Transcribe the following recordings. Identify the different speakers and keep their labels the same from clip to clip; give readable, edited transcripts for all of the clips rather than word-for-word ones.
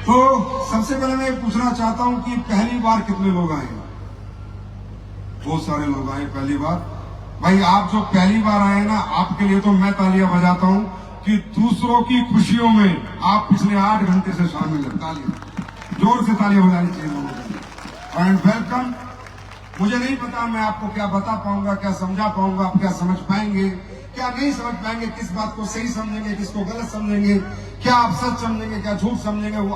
Speaker 1: तो सबसे पहले मैं पूछना चाहता हूं कि पहली बार कितने लोग आए? बहुत सारे लोग आए पहली बार। भाई आप जो पहली बार आए ना, आपके लिए तो मैं तालियां बजाता हूं कि दूसरों की खुशियों में आप पिछले 8 घंटे से शामिल हैं। तालियां, जोर से तालियां बजानी चाहिए लोगों के लिए। And welcome. मुझे नहीं पता मैं आपको क्या बता पाऊंगा, क्या समझा पाऊंगा, आप क्या समझ पाएंगे, क्या नहीं समझ पाएंगे, किस बात को सही समझेंगे, किसको गलत समझेंगे, क्या आप सच समझेंगे, क्या झूठ समझेंगे, वो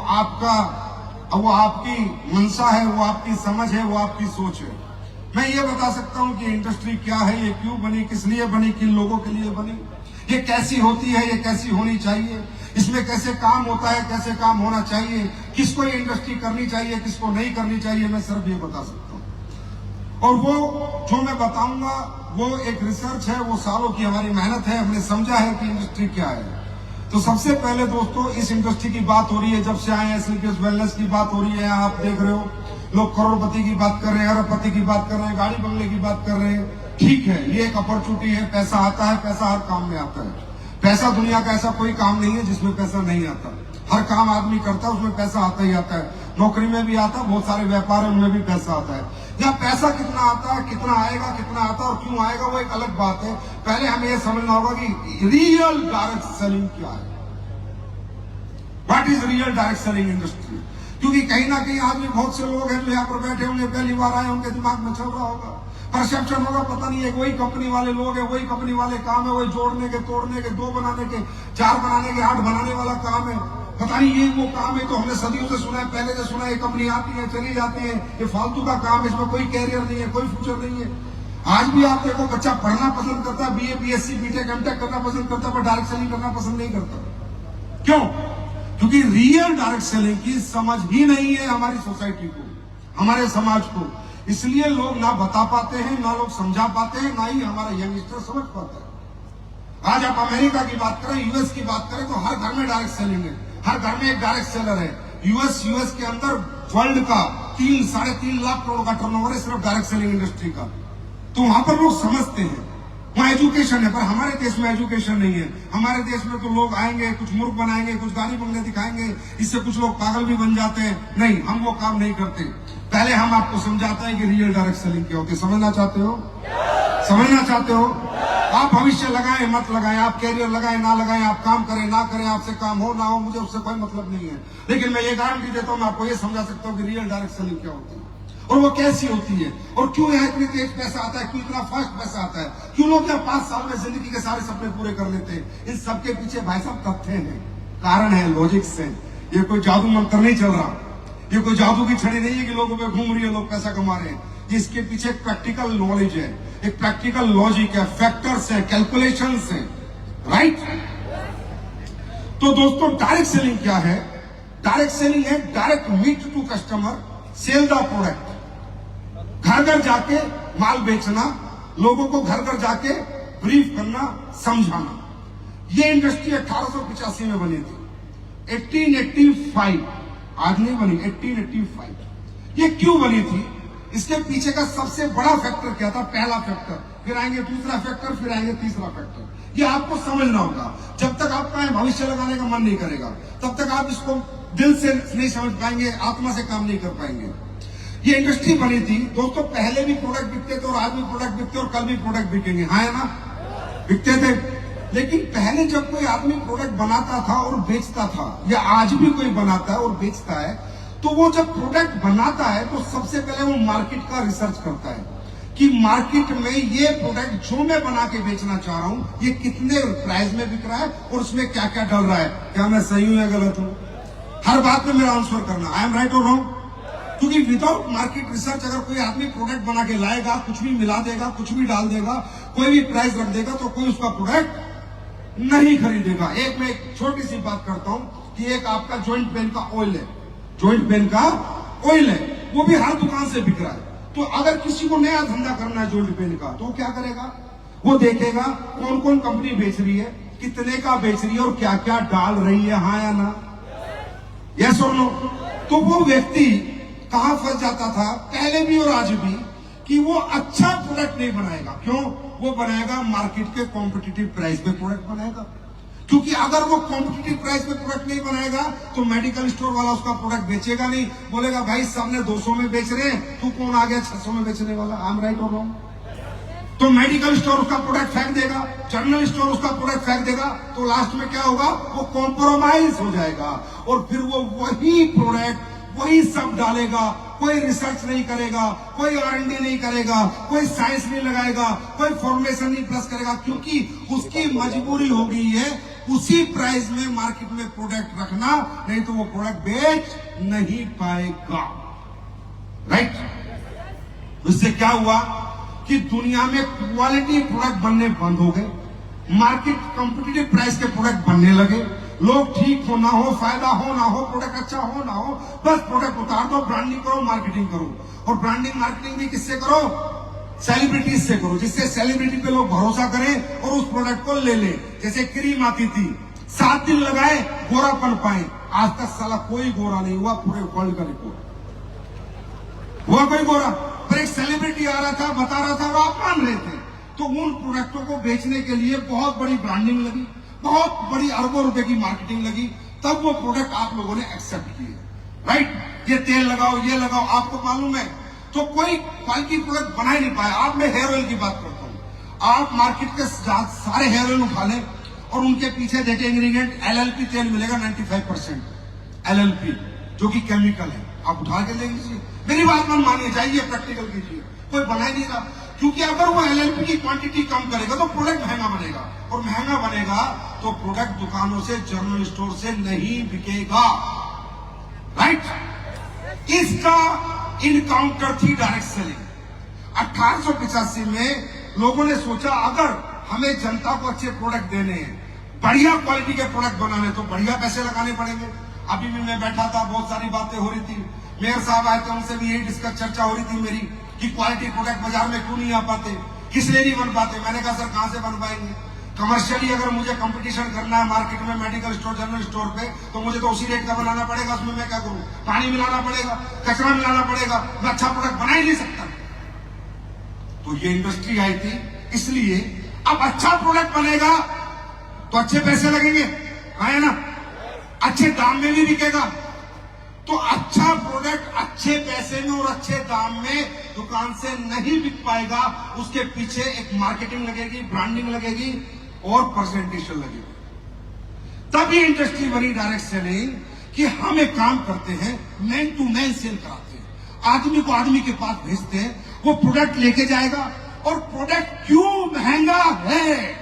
Speaker 1: आपकी मंशा है, वो आपकी समझ है, वो आपकी सोच है। मैं ये बता सकता हूं कि इंडस्ट्री क्या है, ये क्यों बनी, किस लिए बनी, किन लोगों के लिए बनी, ये कैसी होती है, ये कैसी होनी चाहिए, इसमें कैसे काम होता है, कैसे काम होना चाहिए, किसको ये इंडस्ट्री करनी चाहिए, किसको नहीं करनी चाहिए, मैं सिर्फ ये बता सकता हूं। और वो जो मैं बताऊंगा वो एक रिसर्च है, वो सालों की हमारी मेहनत है। हमने समझा है कि इंडस्ट्री क्या है। तो सबसे पहले दोस्तों, इस इंडस्ट्री की बात हो रही है, जब से आए हैं स्लीपर्स वेलनेस की बात हो रही है। आप देख रहे हो लोग करोड़पति की बात कर रहे हैं, अरबपति की बात कर रहे हैं, गाड़ी बंगले की बात कर रहे हैं। ठीक है, ये एक अपॉर्चुनिटी है, पैसा आता है, पैसा हर काम में आता है। पैसा दुनिया का ऐसा कोई काम नहीं है जिसमें पैसा नहीं आता। हर काम आदमी करता है, उसमें पैसा आता ही आता है। नौकरी में भी आता है, बहुत सारे व्यापार है उनमें भी पैसा आता है। या पैसा कितना आता है, कितना आएगा, कितना आता है और क्यों आएगा, वो एक अलग बात है। पहले हमें यह समझना होगा कि रियल डायरेक्ट सेलिंग क्या है। What is real direct selling industry? क्योंकि कहीं ना कहीं आदमी, बहुत से लोग हैं जो यहाँ पर बैठे होंगे, पहली बार आए, उनके दिमाग में चल रहा होगा, परसेप्शन होगा, पता नहीं है वही कंपनी वाले लोग हैं, वही कंपनी वाले काम है, वही जोड़ने के, तोड़ने के, 2 बनाने के, 4 बनाने के, 8 बनाने वाला काम है। पता नहीं ये वो काम है तो हमने सदियों से सुना है, पहले से सुना है, ये कंपनी आती है चली जाती है, ये फालतू का काम है, इसमें कोई कैरियर नहीं है, कोई फ्यूचर नहीं है। आज भी आप देखो, बच्चा पढ़ना पसंद करता है, बीए, बीएससी, बीटेक, एमटेक करना पसंद करता है, पर डायरेक्ट सेलिंग करना पसंद नहीं करता। क्यों? क्योंकि रियल डायरेक्ट सेलिंग की समझ ही नहीं है हमारी सोसाइटी को, हमारे समाज को। इसलिए लोग ना बता पाते हैं, ना लोग समझा पाते हैं, ना ही हमारा यंगस्टर समझ पाता है। आज आप अमेरिका की बात करें, यूएस की बात करें, तो हर घर में डायरेक्ट सेलिंग है, हर घर में एक डायरेक्ट सेलर है। यूएस के अंदर वर्ल्ड का 3-3.5 लाख करोड़ का टर्नओवर है सिर्फ डायरेक्ट सेलिंग इंडस्ट्री का। तो वहां पर लोग समझते हैं, वहां एजुकेशन है, पर हमारे देश में एजुकेशन नहीं है। हमारे देश में तो लोग आएंगे, कुछ मूर्ख बनाएंगे, कुछ गाड़ी बंगले दिखाएंगे, इससे कुछ लोग पागल भी बन जाते हैं। नहीं, हम वो काम नहीं करते। पहले हम आपको समझाते हैं कि रियल डायरेक्ट सेलिंग क्या होती है। समझना चाहते हो? समझना चाहते हो? आप भविष्य लगाएं, मत लगाएं, आप कैरियर लगाएं, ना लगाएं, आप काम करें, ना करें, आपसे काम हो ना हो, मुझे उससे कोई मतलब नहीं है। लेकिन मैं ये गारंटी देता हूं, मैं आपको ये समझा सकता हूं कि रियल डायरेक्ट सेलिंग क्या होती है और वो कैसी होती है, और क्यों यहाँ इतनी तेज पैसा आता है, क्यों इतना फास्ट पैसा आता है, क्यों लोग यहाँ 5 साल में जिंदगी के सारे सपने पूरे कर लेते हैं। इन सबके पीछे भाई साहब तथ्य हैं, कारण है, लॉजिक्स है। ये कोई जादू मंत्र नहीं चल रहा, ये कोई जादू की छड़ी नहीं है कि लोगों पे घूम रही है, लोग पैसा कमा रहे हैं। इसके पीछे एक प्रैक्टिकल नॉलेज है, एक प्रैक्टिकल लॉजिक है, फैक्टर्स है, कैलकुलेशंस है, राइट? तो दोस्तों, डायरेक्ट सेलिंग क्या है? डायरेक्ट सेलिंग है direct meet to customer, sell the product. घर घर जाके माल बेचना, लोगों को घर घर जाके ब्रीफ करना, समझाना। ये इंडस्ट्री 1885 में बनी थी, 1885, आज नहीं बनी, 1885। ये क्यों बनी थी? इसके पीछे का सबसे बड़ा फैक्टर क्या था? पहला फैक्टर, फिर आएंगे दूसरा फैक्टर, फिर आएंगे तीसरा फैक्टर। ये आपको समझना होगा। जब तक आपका भविष्य लगाने का मन नहीं करेगा, तब तक आप इसको दिल से नहीं समझ पाएंगे, आत्मा से काम नहीं कर पाएंगे। ये इंडस्ट्री बनी थी दोस्तों, पहले भी प्रोडक्ट बिकते थे और आज भी प्रोडक्ट बिकते और कल भी प्रोडक्ट बिकेंगे, हाँ है ना? बिकते थे। लेकिन पहले जब कोई आदमी प्रोडक्ट बनाता था और बेचता था, या आज भी कोई बनाता है और बेचता है, तो वो जब प्रोडक्ट बनाता है तो सबसे पहले वो मार्केट का रिसर्च करता है कि मार्केट में ये प्रोडक्ट जो मैं बना के बेचना चाह रहा हूं, ये कितने प्राइस में बिक रहा है और उसमें क्या क्या डल रहा है, क्या मैं सही हूं या गलत हूं। हर बात में मेरा आंसर करना, आई एम राइट और रॉन्ग। क्योंकि विदाउट मार्केट रिसर्च अगर कोई आदमी प्रोडक्ट बना के लाएगा, कुछ भी मिला देगा, कुछ भी डाल देगा, कोई भी प्राइस रख देगा, तो कोई उसका प्रोडक्ट नहीं खरीदेगा। एक मैं एक छोटी सी बात करता हूं कि एक आपका जॉइंट पेन का ऑयल है, जॉइंट पेन का ऑयल है, वो भी हर दुकान से बिक रहा है। तो अगर किसी को नया धंधा करना है जॉइंट पेन का, तो वो क्या करेगा? वो देखेगा कौन कौन कंपनी बेच रही है, कितने का बेच रही है और क्या क्या डाल रही है, हाँ या ना, यस और नो। तो वो व्यक्ति कहां फंस जाता था पहले भी और आज भी, कि वो अच्छा प्रोडक्ट नहीं बनाएगा। क्यों? वो बनाएगा मार्केट के कॉम्पिटिटिव प्राइस पे प्रोडक्ट बनाएगा। क्योंकि अगर वो कॉम्पिटिटिव प्राइस पे प्रोडक्ट नहीं बनाएगा तो मेडिकल स्टोर वाला उसका प्रोडक्ट बेचेगा नहीं, बोलेगा भाई सबने 200 में बेच रहे हैं, तू कौन आ गया 600 में बेचने वाला। आई एम राइट और रॉन्ग? तो मेडिकल स्टोर उसका प्रोडक्ट फेंक देगा, जनरल स्टोर उसका प्रोडक्ट फेंक देगा, तो लास्ट में क्या होगा, वो कॉम्प्रोमाइज हो जाएगा और फिर वो वही प्रोडक्ट वही सब डालेगा, कोई रिसर्च नहीं करेगा, कोई R&D नहीं करेगा, कोई साइंस नहीं लगाएगा, कोई फॉर्मुलेशन नहीं प्लस करेगा, क्योंकि उसकी मजबूरी हो गई है उसी प्राइस में मार्केट में प्रोडक्ट रखना, नहीं तो वो प्रोडक्ट बेच नहीं पाएगा। राइट? इससे क्या हुआ कि दुनिया में क्वालिटी प्रोडक्ट बनने बंद हो गए, मार्केट कॉम्पिटिटिव प्राइस के प्रोडक्ट बनने लगे, लोग ठीक हो ना हो, फायदा हो ना हो, प्रोडक्ट अच्छा हो ना हो, बस प्रोडक्ट उतार दो, ब्रांडिंग करो, मार्केटिंग करो। और ब्रांडिंग मार्केटिंग भी किससे करो? सेलिब्रिटीज से करो, जिससे सेलिब्रिटी पे लोग भरोसा करें और उस प्रोडक्ट को ले ले। जैसे क्रीम आती थी, 7 दिन लगाए गोरापन पाए, आज तक साला कोई गोरा नहीं हुआ, पूरे वर्ल्ड का रिकॉर्ड हुआ कोई गोरा, पर एक सेलिब्रिटी आ रहा था, बता रहा था, वो आप मान रहे थे। तो उन प्रोडक्टों को बेचने के लिए बहुत बड़ी ब्रांडिंग लगी, बहुत बड़ी अरबों रुपए की मार्केटिंग लगी, तब वो प्रोडक्ट आप लोगों ने एक्सेप्ट किए। राइट? ये तेल लगाओ, ये लगाओ, आपको मालूम है तो कोई क्वालिटी प्रोडक्ट बना ही नहीं पाया। आप मैं हेयर ऑयल की बात करता हूं, आप मार्केट के सारे हेयर ऑयल उठा लें और उनके पीछे देखें इंग्रेडिएंट, LLP तेल मिलेगा 95% LLP, जो कि केमिकल है। आप उठा के ले लीजिए, मेरी बात मन मानिए, जाइए प्रैक्टिकल कीजिए, कोई बना ही नहीं रहा। क्योंकि अगर वो LLP की क्वांटिटी कम करेगा तो प्रोडक्ट महंगा बनेगा, और महंगा बनेगा तो प्रोडक्ट दुकानों से, जनरल स्टोर से नहीं बिकेगा। राइट? इसका इनकाउंटर थी डायरेक्ट सेलिंग। 1885 में लोगों ने सोचा अगर हमें जनता को अच्छे प्रोडक्ट देने हैं, बढ़िया क्वालिटी के प्रोडक्ट बनाने, तो बढ़िया पैसे लगाने पड़ेंगे। अभी भी मैं बैठा था, बहुत सारी बातें हो रही थी, मेयर साहब आए थे, उनसे भी यही डिस्कस चर्चा हो रही थी मेरी कि क्वालिटी प्रोडक्ट बाजार में क्यों नहीं आ पाते, किस लिए नहीं बन पाते। मैंने कहा सर कहां से बन पाएंगे, कमर्शियली अगर मुझे कंपटीशन करना है मार्केट में, मेडिकल स्टोर, जनरल स्टोर पे, तो मुझे तो उसी रेट का बनाना पड़ेगा। उसमें मैं क्या करूं, पानी मिलाना पड़ेगा, कचरा मिलाना पड़ेगा, मैं अच्छा प्रोडक्ट बना ही नहीं सकता। तो ये इंडस्ट्री आई थी, इसलिए अब अच्छा प्रोडक्ट बनेगा तो अच्छे पैसे लगेंगे, है ना, अच्छे दाम में भी बिकेगा। तो अच्छा प्रोडक्ट अच्छे पैसे में और अच्छे दाम में दुकान से नहीं बिक पाएगा, उसके पीछे एक मार्केटिंग लगेगी, ब्रांडिंग लगेगी और प्रेजेंटेशन लगेगी। तभी इंडस्ट्री बनी डायरेक्ट सेलिंग कि हम एक काम करते हैं, मैन टू मैन सेल कराते हैं, आदमी को आदमी के पास भेजते हैं, वो प्रोडक्ट लेके जाएगा और प्रोडक्ट क्यों महंगा है,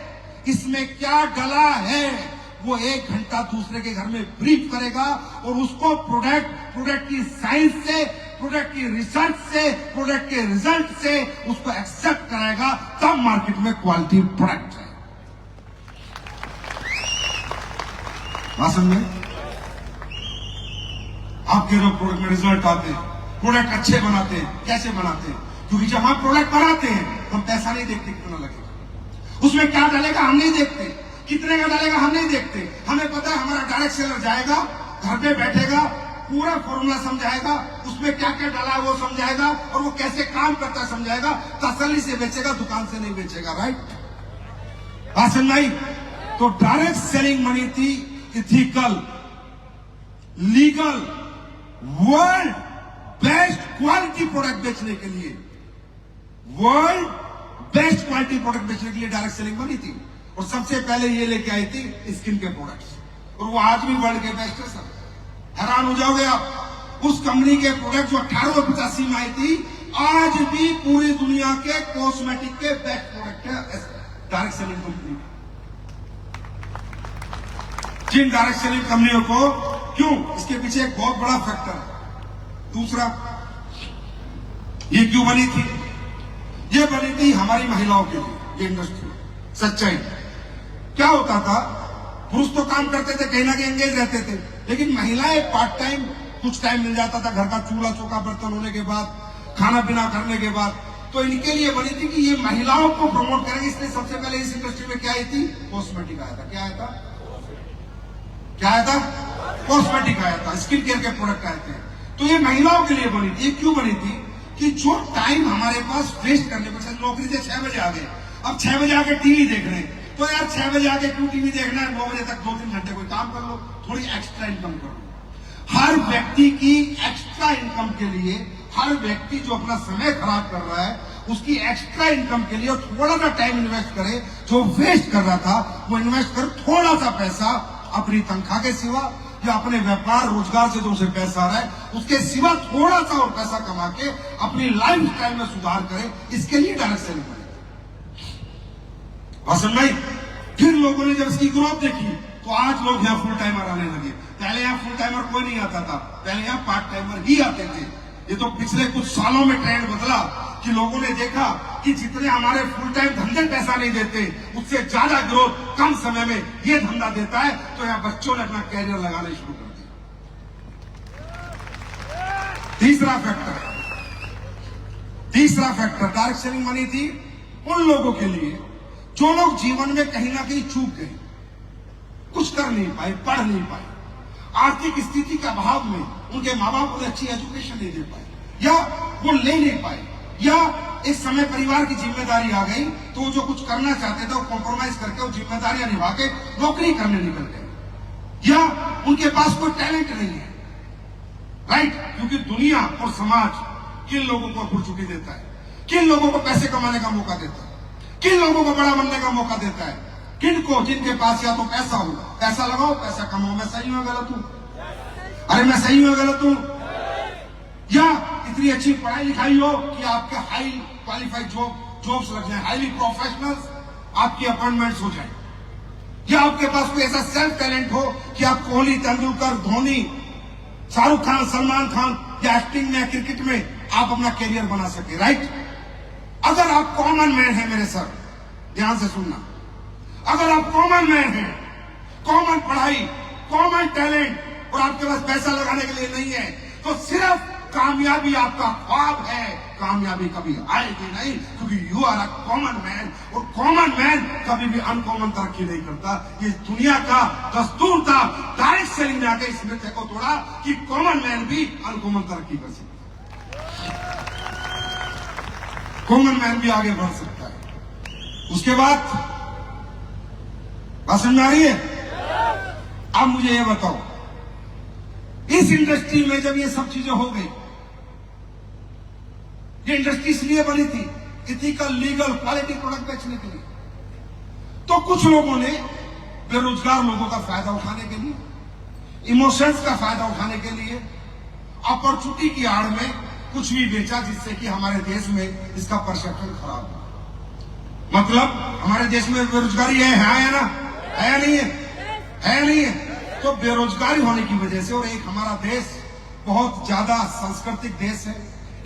Speaker 1: इसमें क्या डला है, वो 1 घंटा दूसरे के घर में ब्रीफ करेगा और उसको प्रोडक्ट की साइंस से, प्रोडक्ट की रिसर्च से, प्रोडक्ट के रिजल्ट से उसको एक्सेप्ट कराएगा, तब मार्केट में क्वालिटी प्रोडक्ट है। भाषण में आपके जो प्रोडक्ट में रिजल्ट आते हैं, प्रोडक्ट अच्छे बनाते हैं, कैसे बनाते हैं, क्योंकि जब हम प्रोडक्ट बनाते हैं हम पैसा नहीं देखते कितना लगेगा, उसमें क्या डालेगा हम नहीं देखते, कितने का डालेगा हम नहीं देखते। हमें पता है हमारा डायरेक्ट सेलर जाएगा, घर पे बैठेगा, पूरा फॉर्मूला समझाएगा, उसमें क्या क्या डाला है वो समझाएगा और वो कैसे काम करता है समझाएगा, तसल्ली से बेचेगा, दुकान से नहीं बेचेगा। राइट? भाषण नहीं। तो डायरेक्ट सेलिंग बनी थी ethical, legal, world best quality product बेचने के लिए, वर्ल्ड बेस्ट क्वालिटी प्रोडक्ट बेचने के लिए डायरेक्ट सेलिंग बनी थी। और सबसे पहले ये लेके आई थी स्किन के प्रोडक्ट्स, और वो आज भी वर्ल्ड के बेस्ट है। सर हैरान हो जाओगे आप, उस कंपनी के प्रोडक्ट जो 1885 में आई थी, आज भी पूरी दुनिया के कॉस्मेटिक के बेस्ट प्रोडक्ट है डायरेक्ट सेलिंग कंपनी। जिन डायरेक्ट सेलिंग कंपनियों को, क्यों, इसके पीछे एक बहुत बड़ा फैक्टर है। दूसरा, ये क्यों बनी थी, ये बनी थी हमारी महिलाओं के लिए, ये इंडस्ट्री। सच्चाई क्या होता था, पुरुष तो काम करते थे, कहीं ना कहीं एंगेज रहते थे, लेकिन महिलाएं पार्ट टाइम, कुछ टाइम मिल जाता था घर का चूल्हा चौका बर्तन होने के बाद, खाना पीना करने के बाद, तो इनके लिए बनी थी कि ये महिलाओं को प्रमोट करेंगे। इसलिए सबसे पहले इस इंडस्ट्री में क्या आई थी, कॉस्मेटिक आया था। क्या आया था, क्या आया था, कॉस्मेटिक आया था, स्किन केयर के प्रोडक्ट आए थे। तो ये महिलाओं के लिए बनी थी। क्यों बनी थी कि जो टाइम हमारे पास वेस्ट करने पर, नौकरी से 6 बजे आ गए, अब 6 बजे आके टीवी देख रहे हैं, तो यार 6 बजे आके क्यों टीवी देखना है, 9 बजे तक 2-3 घंटे कोई काम कर लो, थोड़ी एक्स्ट्रा इनकम करो। हर व्यक्ति की एक्स्ट्रा इनकम के लिए, हर व्यक्ति जो अपना समय खराब कर रहा है उसकी एक्स्ट्रा इनकम के लिए थोड़ा सा टाइम इन्वेस्ट करे, जो वेस्ट कर रहा था वो इन्वेस्ट कर, थोड़ा सा पैसा अपनी तनख्वाह के सिवा या अपने व्यापार रोजगार से जो उसे पैसा आ रहा है उसके सिवा थोड़ा सा और पैसा कमा के अपनी लाइफ स्टाइल में सुधार करे, इसके लिए डायरेक्ट सेलिंग बने। पसंद नहीं? फिर लोगों ने जब इसकी ग्रोथ देखी तो आज लोग यहाँ फुल टाइमर आने लगे। पहले यहाँ फुल टाइमर कोई नहीं आता था, पहले यहाँ पार्ट टाइमर ही आते थे। ये तो पिछले कुछ सालों में ट्रेंड बदला कि लोगों ने देखा कि जितने हमारे फुल टाइम धंधे पैसा नहीं देते उससे ज्यादा ग्रोथ कम समय में ये धंधा देता है, तो यहाँ बच्चों ने अपना कैरियर लगाना शुरू कर दिया। तीसरा फैक्टर डायरेक्ट सेलिंग बनी थी उन लोगों के लिए जो लोग जीवन में कहीं ना कहीं चूक गए, कुछ कर नहीं पाए, पढ़ नहीं पाए, आर्थिक स्थिति के अभाव में उनके माँ बाप उन्हें अच्छी एजुकेशन नहीं दे पाए, या वो ले नहीं पाए, या इस समय परिवार की जिम्मेदारी आ गई तो वो जो कुछ करना चाहते थे वो कॉम्प्रोमाइज करके वो जिम्मेदारियां निभा के नौकरी करने निकल गए, या उनके पास कोई टैलेंट नहीं है। राइट? क्योंकि दुनिया और समाज किन लोगों को अपॉर्चुनिटी देता है, किन लोगों को पैसे कमाने का मौका देता है, किन लोगों को बड़ा बनने का मौका देता है, किनको? जिनके पास या तो पैसा हो, पैसा लगाओ, पैसा कमाओ। मैं सही हूं गलत हूं? अरे मैं सही हूं गलत हूं? या इतनी अच्छी पढ़ाई लिखाई हो कि आपके हाई क्वालिफाइड जॉब्स लग जाए, हाईली प्रोफेशनल्स आपकी अपॉइंटमेंट्स हो जाए, या आपके पास कोई ऐसा सेल्फ टैलेंट हो कि आप कोहली, तेंदुलकर, धोनी, शाहरुख खान, सलमान खान या एक्टिंग में, क्रिकेट में आप अपना कैरियर बना सके। राइट? अगर आप कॉमन मैन हैं मेरे सर, ध्यान से सुनना, अगर आप कॉमन मैन हैं, कॉमन पढ़ाई, कॉमन टैलेंट और आपके पास पैसा लगाने के लिए नहीं है, तो सिर्फ कामयाबी आपका ख्वाब है, कामयाबी कभी आएगी नहीं, क्योंकि you are a common man, और कॉमन मैन कभी भी अनकॉमन तरक्की नहीं करता। ये दुनिया का दस्तूर था, डायरेक्ट सेलिंग में आके इस मिथ्या को तोड़ा कि कॉमन मैन भी अनकॉमन तरक्की कर सकता है, कॉमन मैन भी आगे बढ़ सकता है। उसके बाद बात समझ में आ रही है? अब मुझे ये बताओ, इस इंडस्ट्री में जब ये सब चीजें हो गई, ये इंडस्ट्री इसलिए बनी थी इथिकल, लीगल, क्वालिटी प्रोडक्ट बेचने के लिए, तो कुछ लोगों ने बेरोजगार लोगों का फायदा उठाने के लिए, इमोशंस का फायदा उठाने के लिए, अपॉर्चुनिटी की आड़ में कुछ भी बेचा, जिससे कि हमारे देश में इसका परसेप्शन खराब हो। मतलब हमारे देश में बेरोजगारी है या ना? है या नहीं है? है नहीं है? तो बेरोजगारी होने की वजह से, और एक हमारा देश बहुत ज्यादा सांस्कृतिक देश है,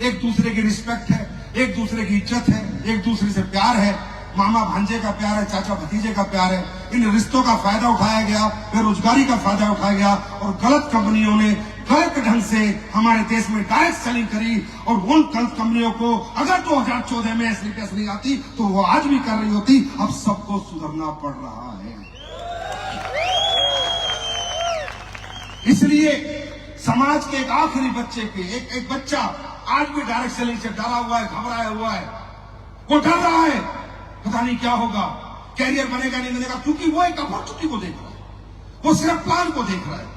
Speaker 1: एक दूसरे की रिस्पेक्ट है, एक दूसरे की इज्जत है, एक दूसरे से प्यार है, मामा भांजे का प्यार है, चाचा भतीजे का प्यार है। इन रिश्तों का फायदा उठाया गया, बेरोजगारी का फायदा उठाया गया, और गलत कंपनियों ने गलत ढंग से हमारे देश में डायरेक्ट सेलिंग करी, और उन गलत कंपनियों को अगर 2014 में एसलीपीएस नहीं आती तो वो आज भी कर रही होती। अब सबको सुधरना पड़ रहा है। इसलिए समाज के एक आखिरी बच्चे के, एक बच्चा आज भी डायरेक्ट सेलिंग से डरा हुआ है, घबराया हुआ है, वो डर रहा है, पता नहीं क्या होगा, कैरियर बनेगा नहीं बनेगा, क्योंकि वो एक अपॉर्चुनिटी को देख रहा है, वो सिर्फ प्लान को देख रहा है,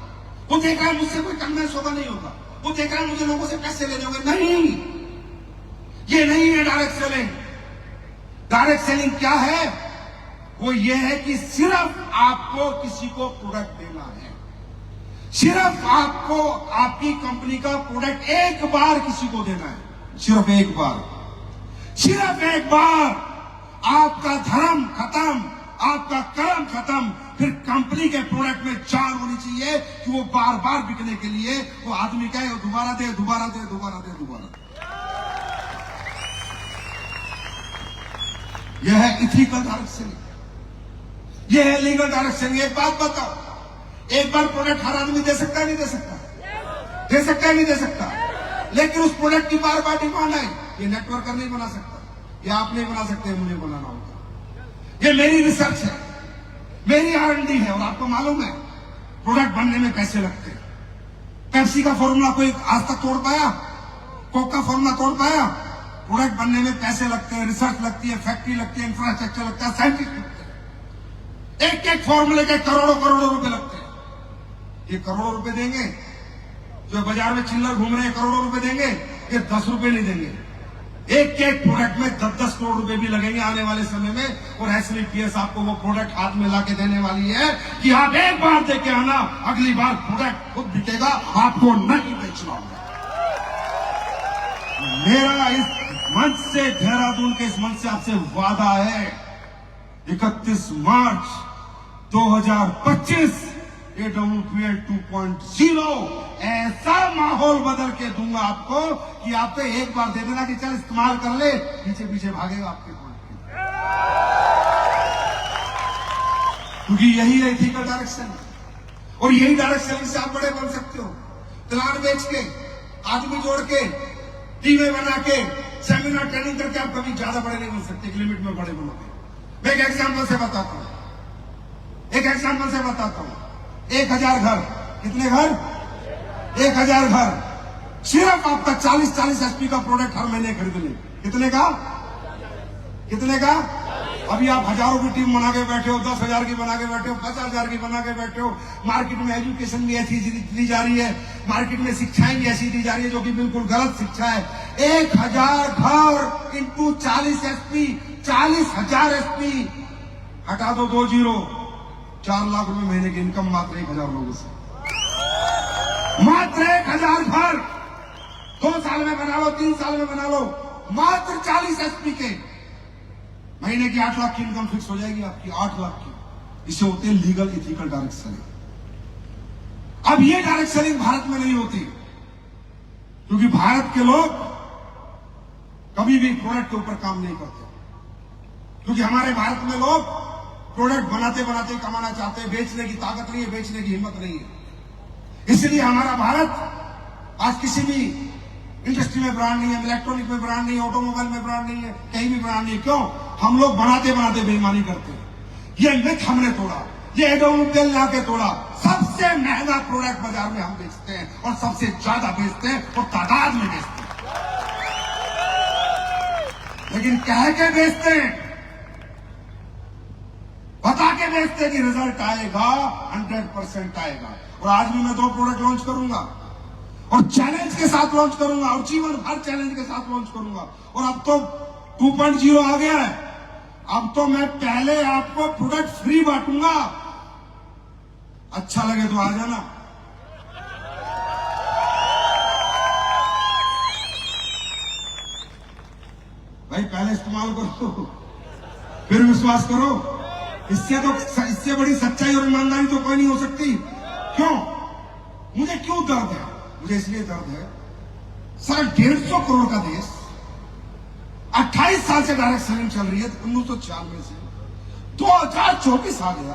Speaker 1: वो देख रहा है मुझसे कोई कन्वेंस होगा नहीं होगा, वो देख रहा है मुझे लोगों से पैसे लेने होंगे। नहीं, ये नहीं है डायरेक्ट सेलिंग। डायरेक्ट सेलिंग क्या है? वो ये है कि सिर्फ आपको किसी को प्रोडक्ट देना है, सिर्फ आपको आपकी कंपनी का प्रोडक्ट एक बार किसी को देना है, सिर्फ एक बार, सिर्फ एक बार। आपका धर्म खत्म, आपका कर्म खत्म, फिर कंपनी के प्रोडक्ट में जान होनी चाहिए कि वो बार बार बिकने के लिए वो आदमी कहे दोबारा दे, दोबारा दे, दोबारा दे, दोबारा दे। यह है इथिकल डायरेक्ट सेलिंग, यह है लीगल डायरेक्ट सेलिंग। एक बात बताओ, एक बार प्रोडक्ट हर आदमी दे सकता है नहीं दे सकता? दे सकता है नहीं दे सकता? लेकिन उस प्रोडक्ट की बार बार डिमांड है, ये नेटवर्कर नहीं बना सकता, ये आप नहीं बना सकते, मुझे बनाना होगा। ये मेरी रिसर्च है, मेरी R&D है, और आपको मालूम है प्रोडक्ट बनने में पैसे लगते हैं। पेप्सी का फॉर्मूला कोई आज तक तोड़ पाया? कोक का फॉर्मूला तोड़ पाया? प्रोडक्ट बनने में पैसे लगते हैं, रिसर्च लगती है, फैक्ट्री लगती है, इंफ्रास्ट्रक्चर लगता है, साइंटिस्ट लगते हैं। एक एक फॉर्मूले के करोड़ों करोड़ों रुपए लगते हैं। ये करोड़ों रुपए देंगे, जो बाजार में चिल्लर घूम रहे हैं करोड़ों रुपए देंगे, ये 10 रुपए नहीं देंगे। एक एक प्रोडक्ट में 10-10 करोड़ रुपए भी लगेंगे आने वाले समय में। और SLPS आपको वो प्रोडक्ट हाथ में लाके देने वाली है कि आप एक बार देके आना, अगली बार प्रोडक्ट खुद बिकेगा, आपको नहीं बेचना होगा। मेरा इस मंच से, देहरादून के इस मंच से आपसे वादा है, 31 मार्च 2025 AWPL 2.0 ऐसा माहौल बदल के दूंगा आपको कि आप पे एक बार दे देना कि चल इस्तेमाल कर ले, पीछे पीछे भागेगा आपके प्रोडक्ट। क्योंकि यही है एथिकल डायरेक्शन, और यही डायरेक्शन से आप बड़े बन सकते हो। प्लान बेच के, आदमी जोड़ के, टीमें बना के, सेमिनार ट्रेनिंग करके आप कभी ज्यादा बड़े नहीं बन सकते, एक लिमिट में बड़े बनोगे। मैं एक एग्जाम्पल से बताता हूं, 1000 घर, कितने घर? 1000 घर, सिर्फ आपका 40-40 HP का प्रोडक्ट हर महीने खरीद ले। कितने का? अभी आप हजारों की टीम बना के बैठे हो, 10,000 की बना के बैठे हो, 50,000 की बना के बैठे हो। मार्केट में एजुकेशन भी ऐसी दी जा रही है, मार्केट में शिक्षाएं भी ऐसी दी जा रही है जो कि बिल्कुल गलत शिक्षा है। 1000 घर इंटू 40 SP, 40,000 SP, हटा दो 2 जीरो, 4 लाख रुपए महीने की इनकम मात्र 1000 लोगों से। मात्र 1000 घर 2 साल में बना लो, 3 साल में बना लो, मात्र 40 SP के महीने की 8 लाख की इनकम फिक्स हो जाएगी आपकी, 8 लाख की। इसे होते हैं लीगल एथिकल डायरेक्ट सेलिंग। अब ये डायरेक्ट सेलिंग भारत में नहीं होती, क्योंकि भारत के लोग कभी भी प्रोडक्ट के ऊपर काम नहीं करते। क्योंकि हमारे भारत में लोग प्रोडक्ट बनाते बनाते कमाना चाहते हैं, बेचने की ताकत नहीं है, बेचने की हिम्मत नहीं है। इसलिए हमारा भारत आज किसी भी इंडस्ट्री में ब्रांड नहीं है, इलेक्ट्रॉनिक में ब्रांड नहीं है, ऑटोमोबाइल में ब्रांड नहीं है, कहीं भी ब्रांड नहीं है। क्यों? हम लोग बनाते बनाते बेईमानी करते हैं। ये मिथ हमने तोड़ा, ये AWPL ला के तोड़ा। सबसे महंगा प्रोडक्ट बाजार में हम बेचते हैं, और सबसे ज्यादा बेचते हैं, और तादाद में बेचते हैं। लेकिन कह के बेचते हैं, बता के बेचते हैं कि रिजल्ट आएगा, 100% आएगा। और आज भी मैं 2 प्रोडक्ट लॉन्च करूंगा, और चैलेंज के साथ लॉन्च करूंगा, और जीवन भर चैलेंज के साथ लॉन्च करूंगा। और अब तो 2.0 आ गया है, अब तो मैं पहले आपको प्रोडक्ट फ्री बांटूंगा। अच्छा लगे तो आ जाना। भाई पहले इस्तेमाल करो, फिर विश्वास करो। इससे बड़ी सच्चाई और ईमानदारी तो कोई नहीं हो सकती। क्यों? मुझे क्यों दर्द है? मुझे इसलिए दर्द है, 150 करोड़ का देश, 28 साल से डायरेक्ट सेलिंग चल रही है, 1996 से 2024 आ गया,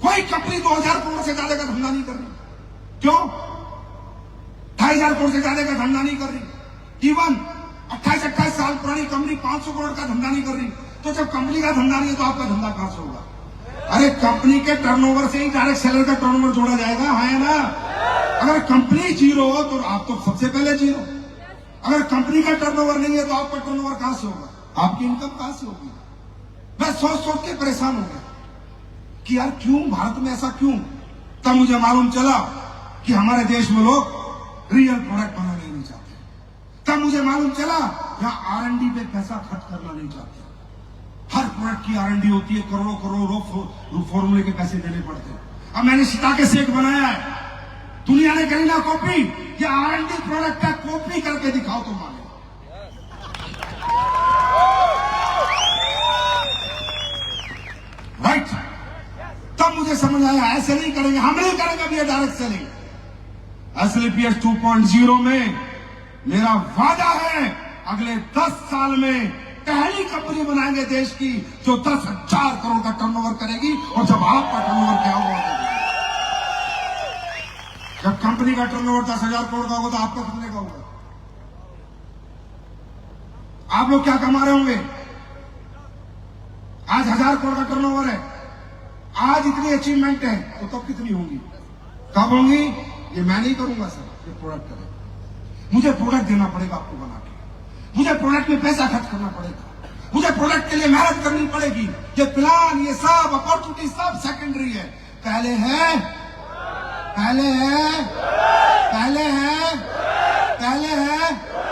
Speaker 1: कोई कंपनी 2000 करोड़ से ज्यादा का धंधा नहीं कर रही। क्यों? 2500 करोड़ से ज्यादा का धंधा नहीं कर रही। इवन 28 साल पुरानी कंपनी 500 करोड़ का धंधा नहीं कर रही। तो जब कंपनी का धंधा नहीं है तो आपका धंधा कहां से होगा? अरे कंपनी के टर्नओवर से ही डायरेक्ट सेलर का टर्नओवर जोड़ा जाएगा, है ना? अगर कंपनी जीरो हो तो आप तो सबसे पहले जीरो। अगर कंपनी का टर्नओवर नहीं है तो आपका टर्नओवर कहां से होगा? आपकी इनकम कहां से होगी? मैं सोच सोच के परेशान हो गया कि यार क्यों भारत में ऐसा क्यों? तब मुझे मालूम चला कि हमारे देश में लोग रियल प्रोडक्ट बनाना नहीं चाहते। तब मुझे मालूम चला यहाँ R&D पे पैसा खर्च करना नहीं चाहते। हर प्रोडक्ट की R&D होती है, करोड़ों करोड़ों फॉर्मूले के पैसे देने पड़ते हैं। अब मैंने सीता के सेक बनाया है, दुनिया ने करी ना कॉपी, ये R&D प्रोडक्ट का कॉपी करके दिखाओ तो माने। राइट? तब मुझे समझ आया ऐसे नहीं करेंगे, हम नहीं करेंगे अभी डायरेक्ट सेलिंग। SLPS 2.0 में मेरा वादा है अगले 10 साल में पहली कंपनी बनाएंगे देश की जो 10,000 करोड़ का टर्नओवर करेगी। और जब आपका टर्नओवर क्या होगा? जब कंपनी का टर्नओवर 10,000 करोड़ का होगा तो आपका कितने का होगा? आप लोग क्या कमा रहे होंगे? आज 1000 करोड़ का टर्नओवर है, आज इतनी अचीवमेंट है, तो तब कितनी होंगी? कब होंगी? ये मैं नहीं करूंगा सर, ये प्रोडक्ट करेगा। मुझे प्रोडक्ट देना पड़ेगा आपको बना के, मुझे प्रोडक्ट में पैसा खर्च करना पड़ेगा, मुझे प्रोडक्ट के लिए मेहनत करनी पड़ेगी। ये प्लान, ये सब अपॉर्चुनिटी सब सेकेंडरी है। पहले है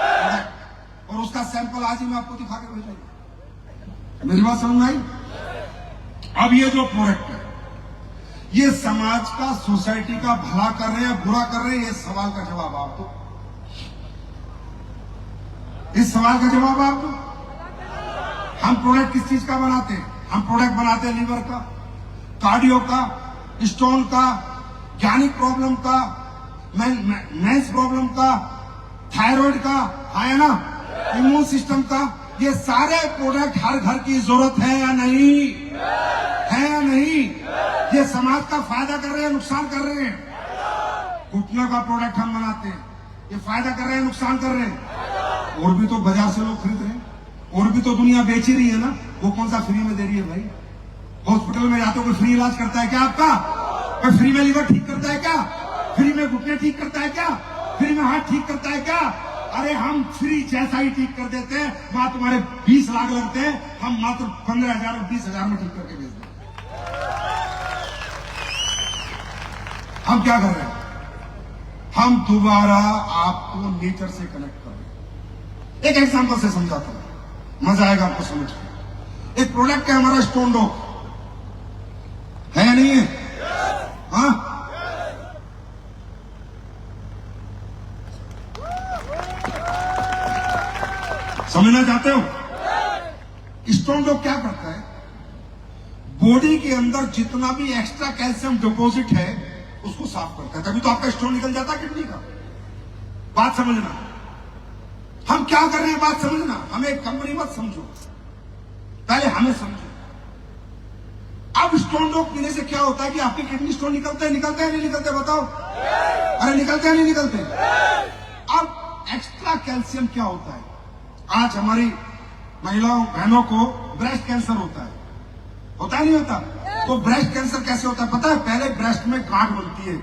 Speaker 1: प्रोडक्ट। और उसका सैंपल आज ही मैं आपको दिखा के भेजूंगा। मेरी बात समझ में आई? अब ये जो प्रोडक्ट है, ये समाज का, सोसाइटी का भला कर रहे हैं, बुरा कर रहे हैं, ये सवाल का जवाब आप दो। इस सवाल का जवाब आप दो। हम प्रोडक्ट किस चीज का बनाते हैं? हम प्रोडक्ट बनाते हैं लीवर का, कार्डियो का, स्टोन का, गैनिक प्रॉब्लम का, मेंस प्रॉब्लम का, थायराइड का, है ना, इम्यून सिस्टम का। ये सारे प्रोडक्ट हर घर की जरूरत है या नहीं? है या नहीं? ये समाज का फायदा कर रहे हैं, नुकसान कर रहे हैं? घुटनों का प्रोडक्ट हम बनाते हैं, ये फायदा कर रहे हैं, नुकसान कर रहे हैं? और भी तो बाजार से लोग खरीद रहे हैं, और भी तो दुनिया बेच ही रही है ना। वो कौन सा फ्री में दे रही है भाई? हॉस्पिटल में जाते हो, कोई फ्री इलाज करता है क्या आपका? कोई फ्री में लीवर ठीक करता है क्या? फ्री में घुटने ठीक करता है क्या? फ्री में हाथ ठीक करता है क्या? अरे हम फ्री जैसा ही ठीक कर देते हैं। वहां तुम्हारे 20 लाख लगते हैं, हम मात्र 15,000 और 20,000 में ठीक करके भेज देते। हम क्या कर रहे हैं? हम दोबारा आपको नेचर से कनेक्ट कर रहे हैं। एक एग्जांपल से समझाता हूं, मजा आएगा आपको समझ के। एक प्रोडक्ट है हमारा स्टोन डॉग, है या नहीं है? हाँ, समझना चाहते हो? स्टोन डॉग क्या करता है? बॉडी के अंदर जितना भी एक्स्ट्रा कैल्शियम डिपॉजिट है उसको साफ करता है, तभी तो आपका स्टोन निकल जाता है किडनी का। बात समझना, हम क्या कर रहे हैं बात समझना। हमें कंपनी मत समझो, पहले हमें समझो। अब स्टोन डॉग पीने से क्या होता है कि आपके किडनी स्टोन निकलते हैं नहीं निकलते? बताओ। अरे निकलते हैं नहीं निकलते? अब एक्स्ट्रा कैल्शियम क्या होता है? आज हमारी महिलाओं बहनों को ब्रेस्ट कैंसर होता है नहीं होता? तो ब्रेस्ट कैंसर कैसे होता है पता है? पहले ब्रेस्ट में गांठ बनती है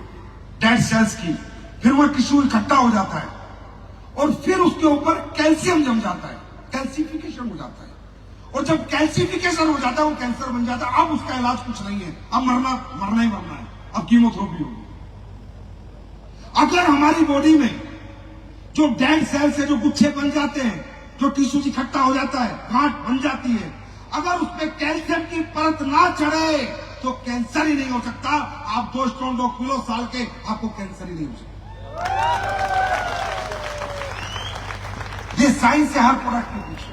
Speaker 1: डेड सेल्स की, फिर वो टिश्यू इकट्ठा हो जाता है और फिर उसके ऊपर कैल्शियम जम जाता है, कैल्सिफिकेशन हो जाता है। और जब कैल्सिफिकेशन हो जाता है वो कैंसर बन जाता है। अब उसका इलाज कुछ नहीं है, अब मरना ही मरना है, अब कीमोथेरेपी होगी। अगर हमारी बॉडी में जो डेड सेल्स है, जो गुच्छे बन जाते हैं, जो टिश्यू इकट्ठा हो जाता है, गांठ बन जाती है, अगर उसमें कैल्शियम की परत ना चढ़े तो कैंसर ही नहीं हो सकता। आप 2 स्टोन डॉग किलो साल के, आपको कैंसर ही नहीं हो सकता। ये साइंस है हर प्रोडक्ट के पीछे।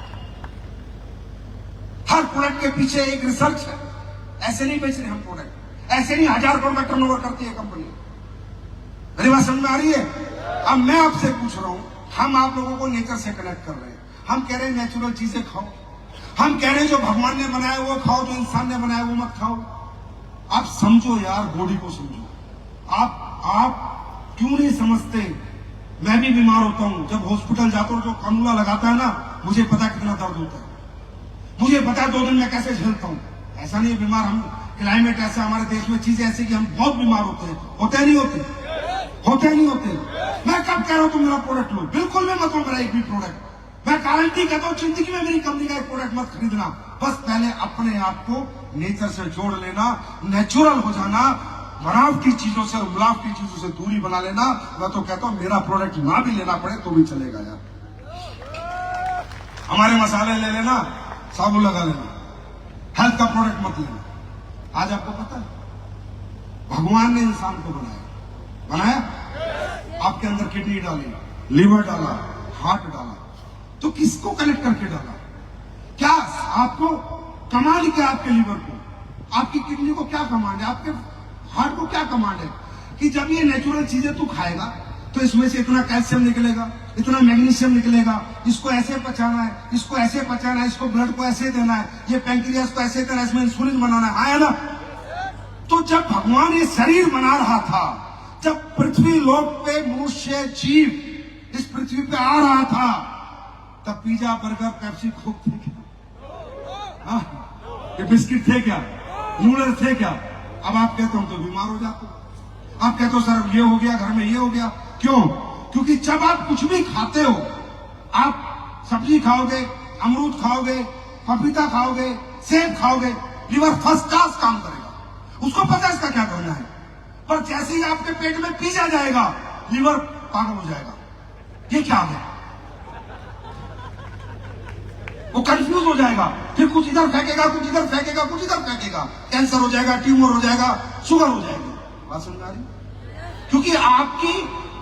Speaker 1: हर प्रोडक्ट के पीछे एक रिसर्च है। ऐसे नहीं बेच रहे हम प्रोडक्ट, ऐसे नहीं 1000 करोड़ का टर्नओवर करती है कंपनी। मेरी बात समझ में आ रही है? अब मैं आपसे पूछ रहा हूं, हम आप लोगों को नेचर से कनेक्ट कर रहे हैं। हम कह रहे हैं नेचुरल चीजें खाओ, हम कह रहे हैं जो भगवान ने बनाया वो खाओ, जो इंसान ने बनाया वो मत खाओ। आप समझो यार, बॉडी को समझो। आप क्यों नहीं समझते? मैं भी बीमार होता हूं, जब हॉस्पिटल जाता हूं जो कानूला लगाता है ना, मुझे पता कितना दर्द होता है, मुझे पता है 2 दिन में कैसे झेलता हूं। ऐसा नहीं बीमार, हम क्लाइमेट ऐसा, हमारे देश में चीजें ऐसी कि हम बहुत बीमार होते हैं। होते नहीं होते? नहीं होते। मैं कब कह रहा हूं तुम मेरा प्रोडक्ट लो? बिल्कुल भी मत लो मेरा एक भी प्रोडक्ट। मैं गारंटी कहता हूं जिंदगी में मेरी कंपनी का एक प्रोडक्ट मत खरीदना। बस पहले अपने आप को नेचर से जोड़ लेना, नेचुरल हो जाना, बनावटी चीजों से, मिलावटी चीजों से दूरी बना लेना। मैं तो कहता हूं मेरा प्रोडक्ट ना भी लेना पड़े तो भी चलेगा यार। हमारे मसाले ले लेना, साबुन लगा लेना, हेल्थ का प्रोडक्ट मत लेना। आज आपको पता है भगवान ने इंसान को बनाया, आपके अंदर किडनी डाली, लीवर डाला, हार्ट डाला, तो किसको कनेक्ट करके डाला? क्या आपको कमांड क्या? आपके लीवर को, आपकी किडनी को क्या कमांड है? आपके हार्ट को क्या कमांड है? कि जब ये नेचुरल चीजें तू खाएगा तो इसमें से इतना कैल्शियम निकलेगा, इतना मैग्नीशियम निकलेगा, इसको ऐसे पचाना है, इसको ऐसे पचाना है, इसको ब्लड को ऐसे देना है, ये पैंक्रियास को ऐसे देना है, इसमें इंसुलिन बनाना है, आया ना? तो जब भगवान ये शरीर बना रहा था, जब पृथ्वी लोक पे मनुष्य जीव इस पृथ्वी पे आ रहा था, तब पिज्जा, बर्गर, पेप्सी, कोक थे क्या? ये बिस्किट थे क्या? नूडल्स थे क्या? अब आप कहते हो तो बीमार हो जाते हो। आप कहते हो सर ये हो गया, घर में ये हो गया। क्यों? क्योंकि जब आप कुछ भी खाते हो, आप सब्जी खाओगे, अमरूद खाओगे, पपीता खाओगे, सेब खाओगे, लीवर फर्स्ट क्लास काम करेगा, उसको पता है इसका क्या करना है। पर जैसे ही आपके पेट में पिज़्ज़ा जाएगा, लीवर पागल हो जाएगा, ये क्या है, वो कंफ्यूज हो जाएगा, फिर कुछ इधर फेंकेगा, कुछ इधर फेंकेगा, कुछ इधर फेंकेगा, कैंसर हो जाएगा, ट्यूमर हो जाएगा, शुगर हो जाएगी। बात समझ आ रही? क्योंकि आपकी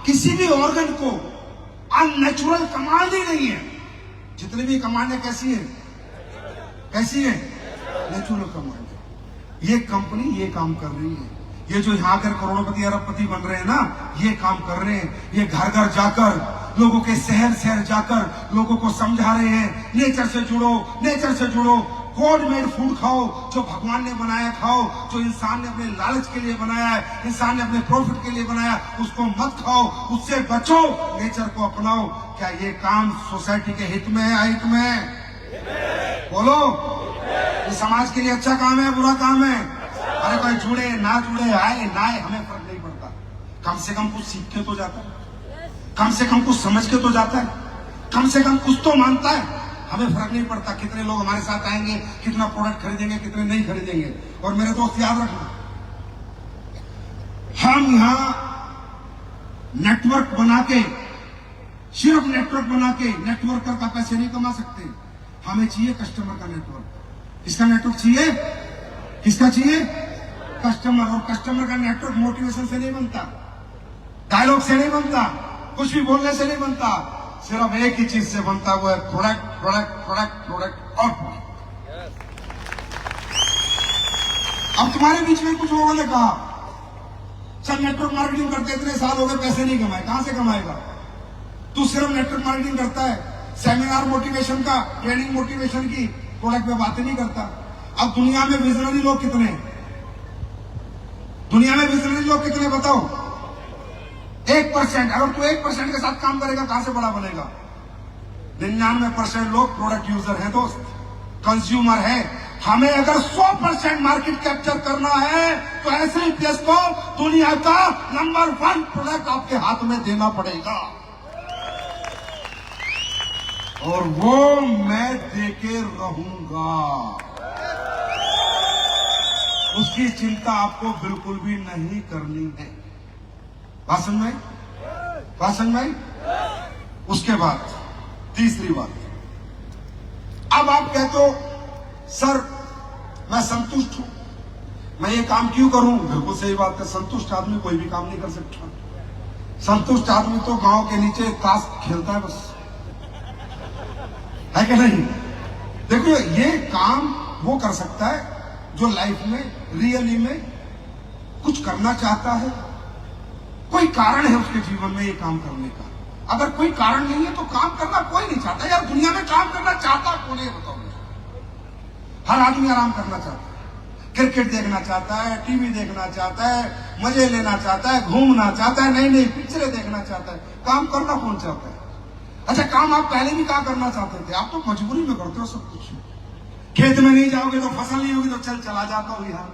Speaker 1: किसी भी ऑर्गन को अननेचुरल कमांड ही नहीं है। जितनी भी कमांड है कैसी है, कैसी है, नेचुरल कमांड है। ये कंपनी ये काम कर रही है, ये जो यहाँ आकर करोड़पति अरबपति बन रहे हैं ना, ये काम कर रहे हैं। ये घर घर जाकर, लोगों के शहर शहर जाकर लोगों को समझा रहे हैं, नेचर से जुड़ो, नेचर से जुड़ो, गॉड मेड फूड खाओ, जो भगवान ने बनाया खाओ, जो इंसान ने अपने लालच के लिए बनाया है, इंसान ने अपने प्रॉफिट के लिए बनाया, उसको मत खाओ, उससे बचो, नेचर को अपनाओ। क्या ये काम सोसाइटी के हित में है, अहित में है? बोलो, ये समाज के लिए अच्छा काम है, बुरा काम है? अरे कोई जुड़े ना जुड़े, आए ना आए, हमें फर्क नहीं पड़ता। कम से कम कुछ सीख के तो जाता है, कम से कम कुछ समझ के तो जाता है, कम से कम कुछ तो मानता है। हमें फर्क नहीं पड़ता कितने लोग हमारे साथ आएंगे, कितना प्रोडक्ट खरीदेंगे, कितने नहीं खरीदेंगे। और मेरे दोस्त याद रखना, हम यहां नेटवर्क बना के, सिर्फ नेटवर्क बना के नेटवर्कर का पैसे नहीं कमा सकते। हमें चाहिए कस्टमर का नेटवर्क। किसका नेटवर्क चाहिए? किसका चाहिए? कस्टमर। और कस्टमर का नेटवर्क मोटिवेशन से नहीं बनता, डायलॉग से नहीं बनता, कुछ भी बोलने से नहीं बनता, सिर्फ एक ही चीज से बनता, वो है प्रोडक्ट, प्रोडक्ट, प्रोडक्ट, प्रोडक्ट और प्रोडक्ट। अब तुम्हारे बीच में कुछ लोगों ने कहा, सर नेटवर्क मार्केटिंग करते इतने साल हो गए, पैसे नहीं कमाए। कहां से कमाएगा? तू सिर्फ नेटवर्क मार्केटिंग करता है, सेमिनार मोटिवेशन का, ट्रेनिंग मोटिवेशन की, प्रोडक्ट में बातें नहीं करता। अब दुनिया में विजनरी लोग कितने, दुनिया में विजनरी लोग कितने बताओ? 1%। अगर तू 1% के साथ काम करेगा, कहां से बड़ा बनेगा? 99% लोग प्रोडक्ट यूजर हैं दोस्त, कंज्यूमर है। हमें अगर 100% मार्केट कैप्चर करना है, तो ऐसे प्लेस को दुनिया का नंबर 1 प्रोडक्ट आपके हाथ में देना पड़ेगा, और वो मैं देके रहूंगा। उसकी चिंता आपको बिल्कुल भी नहीं करनी है। बात समझ में? बात समझ में? उसके बाद तीसरी बात, अब आप कहते हो सर मैं संतुष्ट हूं, मैं ये काम क्यों करूं? बिल्कुल सही बात है, संतुष्ट आदमी कोई भी काम नहीं कर सकता। संतुष्ट आदमी तो गांव के नीचे ताश खेलता है बस, है कि नहीं? देखो, ये काम वो कर सकता है जो लाइफ में रियली में कुछ करना चाहता है, कोई कारण है उसके जीवन में ये काम करने का। अगर कोई कारण नहीं है तो काम करना कोई नहीं चाहता। यार दुनिया में काम करना चाहता कौन है बताओ मुझे? हर आदमी आराम करना चाहता है, क्रिकेट देखना चाहता है, टीवी देखना चाहता है, मजे लेना चाहता है, घूमना चाहता है, नई नई पिक्चरें देखना चाहता है। काम करना कौन चाहता है? अच्छा, काम आप पहले भी क्या करना चाहते थे? आप तो मजबूरी में करते हो सब कुछ। खेत में नहीं जाओगे तो फसल नहीं होगी, तो चल चला जाता हूं यार।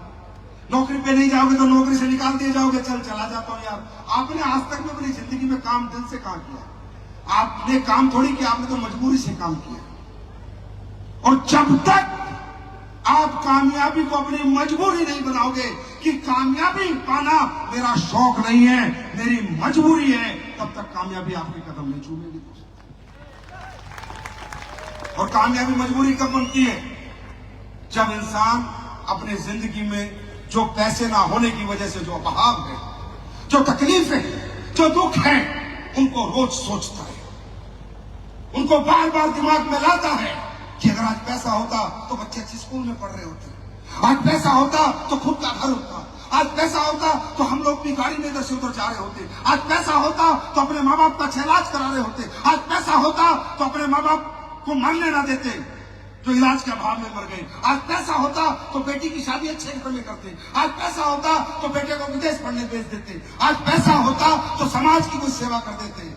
Speaker 1: नौकरी पे नहीं जाओगे तो नौकरी से निकाल दिए जाओगे, चल चला जाता हूं यार। आपने आज तक में अपनी जिंदगी में काम दिल से कहां किया? आपने काम थोड़ी किया, आपने तो मजबूरी से काम किया। और जब तक आप कामयाबी को अपनी मजबूरी नहीं बनाओगे कि कामयाबी पाना मेरा शौक नहीं है, मेरी मजबूरी है, तब तक कामयाबी आपके कदम नहीं चूमेगी। और कामयाबी मजबूरी कब बनती है? जब इंसान अपने जिंदगी में जो पैसे ना होने की वजह से जो अभाव है, जो तकलीफ है, जो दुख है, उनको रोज सोचता है, उनको बार बार दिमाग में लाता है कि अगर आज पैसा होता तो बच्चे अच्छे स्कूल में पढ़ रहे होते, आज पैसा होता तो खुद का घर होता, आज पैसा होता तो हम लोग भी गाड़ी में इधर से उधर जा रहे होते, आज पैसा होता तो अपने माँ बाप का इलाज करा रहे होते, आज पैसा होता तो अपने माँ बाप को मरने ना देते जो इलाज के अभाव में मर गए, आज पैसा होता तो बेटी की शादी अच्छे घर में करते, आज पैसा होता तो बेटे को विदेश पढ़ने भेज देते, आज पैसा होता तो समाज की कोई सेवा कर देते।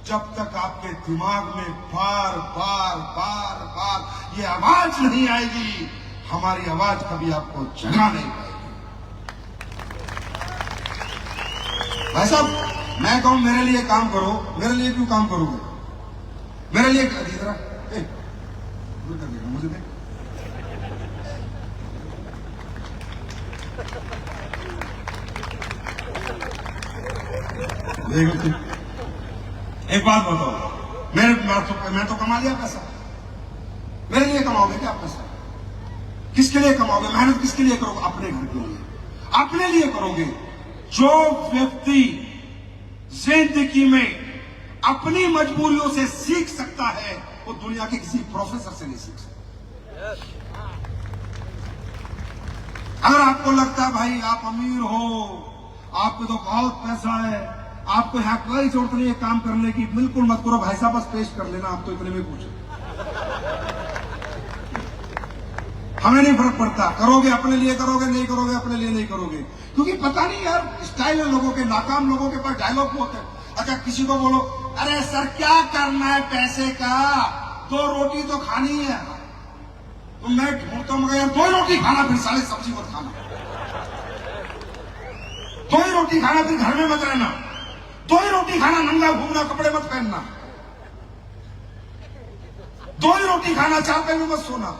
Speaker 1: जब तक आपके दिमाग में बार बार बार बार ये आवाज नहीं आएगी, हमारी आवाज कभी आपको जगा नहीं पाएगी। भाई साहब, मैं कहूं मेरे लिए काम करो, मेरे लिए क्यों काम करोगे? मेरे लिए मुझे देख, एक बात बताओ, मैं तो कमा लिया पैसा, मेरे लिए कमाओगे क्या पैसा? किसके लिए कमाओगे? मेहनत किसके लिए करोगे? अपने घर के लिए, अपने लिए करोगे। जो व्यक्ति जिंदगी में अपनी मजबूरियों से सीख सकता है वो दुनिया के किसी प्रोफेसर से नहीं सीख सकता। अगर आपको लगता है भाई आप अमीर हो, आपको तो बहुत पैसा है, आपको यहां कोई जरूरत नहीं है काम करने की, बिल्कुल मत करो भाई साहब, बस पेश कर लेना, आप तो इतने में पूछो, हमें नहीं फर्क पड़ता। करोगे अपने लिए करोगे, नहीं करोगे अपने लिए नहीं करोगे, क्योंकि पता नहीं यार स्टाइल है लोगों के, नाकाम लोगों के पास डायलॉग होते हैं। अच्छा किसी को बोलो, अरे सर क्या करना है पैसे का, 2 रोटी तो खानी है, तो मैं ढूंढता हूं यार 2 रोटी खाना, फिर साले सब्जी मत खाना, 2 रोटी खाना, फिर घर में मत रहना, 2 रोटी खाना, नंगा घूमना, कपड़े मत पहनना, 2 रोटी खाना, 4 पैर में मत सोना।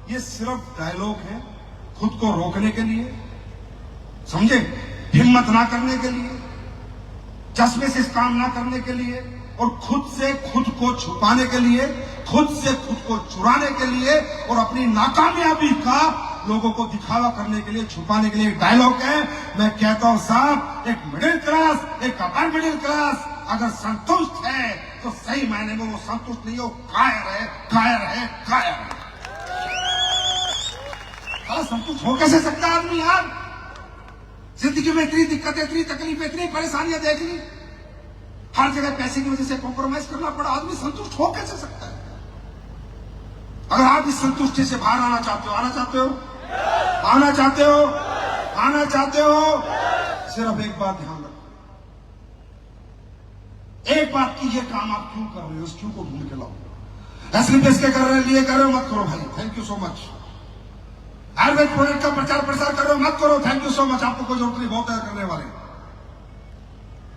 Speaker 1: ये सिर्फ डायलॉग है खुद को रोकने के लिए, समझे, हिम्मत ना करने के लिए, चश्मे से काम ना करने के लिए, और खुद से खुद को छुपाने के लिए, खुद से खुद को चुराने के लिए, और अपनी नाकामयाबी का लोगों को दिखावा करने के लिए, छुपाने के लिए डायलॉग है। मैं कहता हूं साहब, एक मिडिल क्लास, एक अपर मिडिल क्लास अगर संतुष्ट है तो सही मायने में वो संतुष्ट नहीं है, वो कायर है, कायर है, कायर है। संतुष्ट हो कैसे सकता आदमी यार? जिंदगी में इतनी दिक्कतें, इतनी तकलीफें, इतनी परेशानियां देख ली, हर जगह पैसे की वजह से कॉम्प्रोमाइज करना पड़ा, आदमी संतुष्ट हो कैसे सकता है? अगर आप इस संतुष्टि से बाहर आना चाहते हो, आना चाहते हो, आना चाहते हो, आना चाहते हो, सिर्फ एक बात ध्यान रखो, एक बात की, ये काम आप क्यों कर रहे हो, इस क्यों को ढूंढ के लाओ। असली किसके कर रहे हैं, लिए कर रहे हो, मत करो भाई, thank you so much. Ayurveda product का प्रचार प्रसार कर रहे हो, मत करो, थैंक यू सो मच, आपको कोई जरूरत नहीं, बहुत है करने वाले।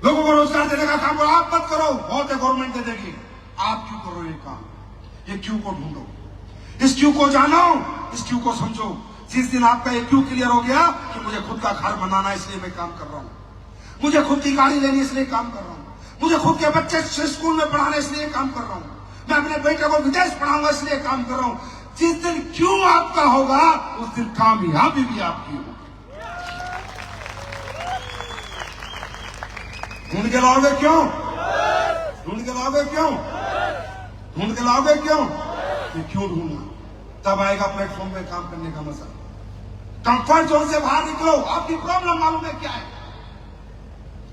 Speaker 1: लोगों को रोजगार देने का काम करो, आप मत करो, बहुत है गवर्नमेंट दे देगी, आप क्यों करो ये काम? ये क्यों को ढूंढो, इस क्यों को जानो, इस क्यों को समझो। जिस दिन आपका ये क्यों क्लियर हो गया कि मुझे खुद का घर बनाना है इसलिए मैं काम कर रहा हूं, मुझे खुद की गाड़ी लेनी इसलिए काम कर रहा हूं, मुझे खुद के बच्चे स्कूल में पढ़ाना इसलिए काम कर रहा हूं, मैं अपने बेटे को विदेश पढ़ाऊंगा इसलिए काम कर रहा हूं, जिस दिन क्यों आपका होगा उस दिन कामयाबी भी आपकी होगी। ढूंढ के लाओगे क्यों? ढूंढ के लाओगे क्यों? ढूंढ के लाओगे क्यों? ये क्यों ढूंढना, तब आएगा प्लेटफॉर्म पे काम करने का मजा। कंफर्ट जोन से बाहर निकलो। आपकी प्रॉब्लम मालूम है क्या है?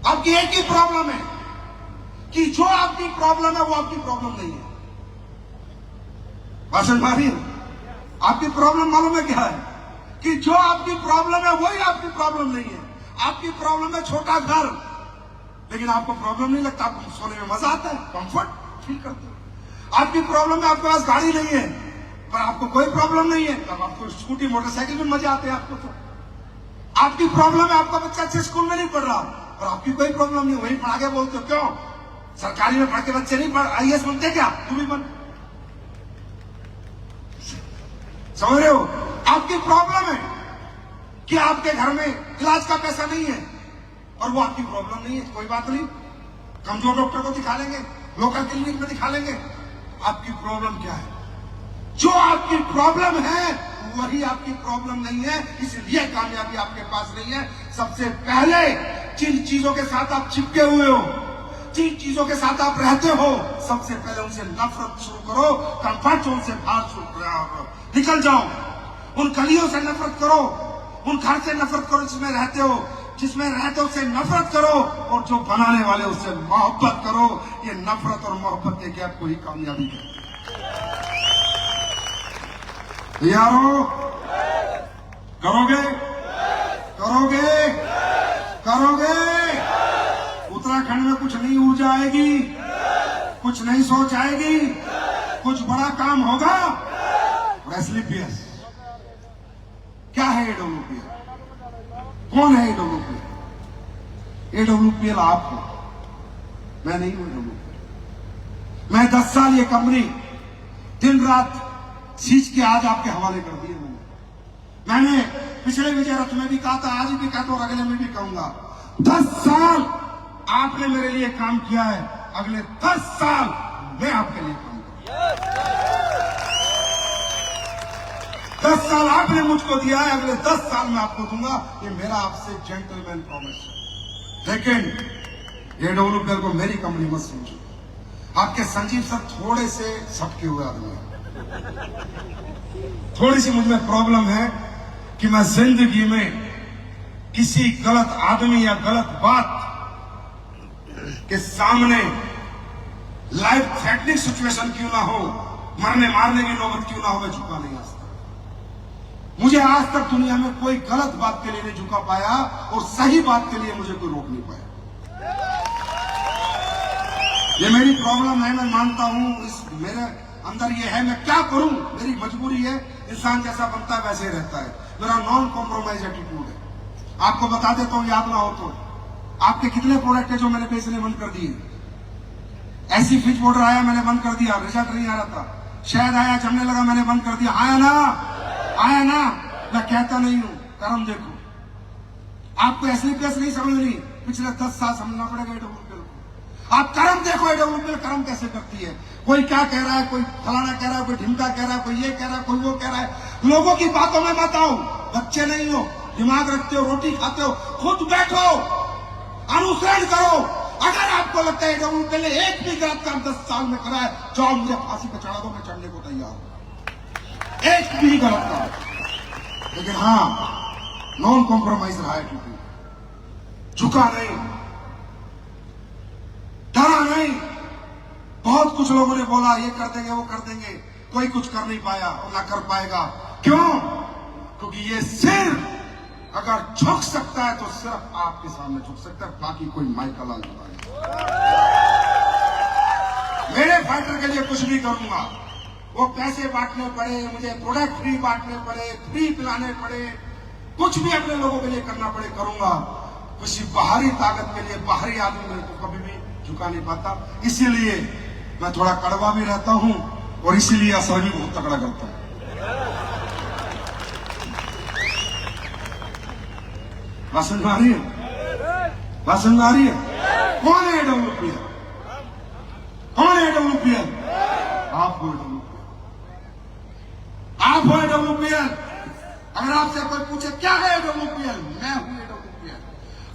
Speaker 1: आपकी एक ही प्रॉब्लम है कि जो आपकी प्रॉब्लम है वो आपकी प्रॉब्लम नहीं है। भाषण मारिए, आपकी प्रॉब्लम मालूम है क्या है? कि जो आपकी प्रॉब्लम है वही आपकी प्रॉब्लम नहीं है। आपकी प्रॉब्लम है छोटा घर, लेकिन आपको प्रॉब्लम नहीं लगता, आपको सोने में मजा आता है, कंफर्ट फील करते हो। आपकी प्रॉब्लम है आपके पास गाड़ी नहीं है, पर आपको कोई प्रॉब्लम नहीं है, तब आपको स्कूटी मोटरसाइकिल में मजा आते हैं आपको। तो आपकी प्रॉब्लम है आपका बच्चा अच्छे स्कूल में नहीं पढ़ रहा, और आपकी कोई प्रॉब्लम नहीं, वही पढ़ा के बोलते हो क्यों सरकारी में पढ़ के बच्चे नहीं पढ़, IAS बनते क्या, तुम भी बन। समझ रहे हो? आपकी प्रॉब्लम है कि आपके घर में इलाज का पैसा नहीं है, और वो आपकी प्रॉब्लम नहीं है, कोई बात नहीं, कमजोर डॉक्टर को दिखा लेंगे, लोकल क्लिनिक में दिखा लेंगे। आपकी प्रॉब्लम क्या है? जो आपकी प्रॉब्लम है वही आपकी प्रॉब्लम नहीं है, इसलिए कामयाबी आपके पास नहीं है। सबसे पहले जिन चीजों के साथ आप चिपके हुए हो, जिन चीजों के साथ आप रहते हो, सबसे पहले उनसे नफरत शुरू करो। कंफर्ट जोन से बाहर निकल जाओ, उन गलियों से नफरत करो, उन घर से नफरत करो जिसमें रहते हो, जिसमें रहते हो उससे नफरत करो, और जो बनाने वाले उससे मोहब्बत करो। ये नफरत और मोहब्बत के गैप को ही कामयाबी है। यारो, करोगे करोगे करोगे? उत्तराखंड में कुछ नई ऊर्जा आएगी, कुछ नई सोच आएगी, कुछ बड़ा काम होगा। एसलीपीएस क्या है? AWPL कौन है? AWPL आप हो, मैं नहीं हूं AWPL। मैं 10 साल ये कंपनी दिन रात सींच के आज आपके हवाले कर दिए। मैंने पिछले विजय रथ में भी कहा था, आज भी कहता हूं, अगले में भी कहूंगा, 10 साल आपने मेरे लिए काम किया है, अगले 10 साल मैं आपके लिए काम करूंगा। 10 साल आपने मुझको दिया है, अगले 10 साल मैं आपको दूंगा। ये मेरा आपसे जेंटलमैन प्रॉमिस है। लेकिन AWPL को मेरी कंपनी मत समझो। आपके संजीव सर थोड़े से सबके हुए आदमी हैं। थोड़ी सी मुझमें प्रॉब्लम है कि मैं जिंदगी में किसी गलत आदमी या गलत बात के सामने लाइफ थ्रेटनिंग सिचुएशन क्यों ना हो, मरने मारने की नौबत क्यों ना हो, मैं झुका नहीं आ सकता। मुझे आज तक दुनिया में कोई गलत बात के लिए नहीं झुका पाया और सही बात के लिए मुझे कोई रोक नहीं पाया। ये मेरी प्रॉब्लम है, मैं मानता हूं। इस मेरे अंदर ये है, मैं क्या करूं, मेरी मजबूरी है। इंसान जैसा बनता है वैसे ही रहता है। मेरा नॉन कॉम्प्रोमाइज एटीट्यूड है। आपको बता देता हूं, याद ना हो तो, आपके कितने प्रोडक्ट है जो मैंने बेचने बंद कर दिए। ऐसी फ्रिज पाउडर आया, मैंने बंद कर दिया, रिजल्ट नहीं आ रहा था। शायद आया, जमने लगा, मैंने बंद कर दिया। आया ना, मैं कहता नहीं हूं, कर्म देखो। आपको एसलीपीएस नहीं समझनी, पिछले 10 साल समझना पड़ेगा AWPL को। आप कर्म देखो, AWPL कर्म कैसे करती है। कोई क्या कह रहा है, कोई फलाना कह रहा है, कोई ढिमका कह रहा है, कोई ये कह रहा है, कोई वो कह रहा है। लोगों की बातों में मत आओ, बच्चे नहीं हो, दिमाग रखते हो, रोटी खाते हो, खुद बैठो, अनुसरण करो। अगर आपको लगता है AWPL ने एक भी गलत काम 10 साल में करा है, जाओ मुझे फांसी पे चढ़ा दो, मैं चढ़ने को तैयार हूं। एक भी गलत काम। लेकिन हाँ, नॉन कॉम्प्रोमाइज रहा है, झुका नहीं, डरा नहीं। बहुत कुछ लोगों ने बोला ये कर देंगे, वो कर देंगे, कोई कुछ कर नहीं पाया और ना कर पाएगा। क्यों? क्योंकि ये सिर्फ अगर झुक सकता है तो सिर्फ आपके सामने झुक सकता है, बाकी कोई माइका लाल झुका नहीं। मेरे फाइटर के लिए कुछ भी करूंगा, वो पैसे बांटने पड़े, मुझे प्रोडक्ट फ्री बांटने पड़े, फ्री पिलाने पड़े, कुछ भी अपने लोगों के लिए करना पड़े, करूंगा। किसी बाहरी ताकत के लिए, बाहरी आदमी मेरे को कभी भी झुका नहीं पाता। इसीलिए मैं थोड़ा कड़वा भी रहता हूं और इसीलिए असर भी बहुत तगड़ा करता हूं। बात समझ में आ रही है? बात समझ में आ रही है? कौन है AWPL? कौन है AWPL? आप हो AWPL। आप हो AWPL। अगर आपसे कोई पूछे क्या है AWPL, मैं हूं AWPL।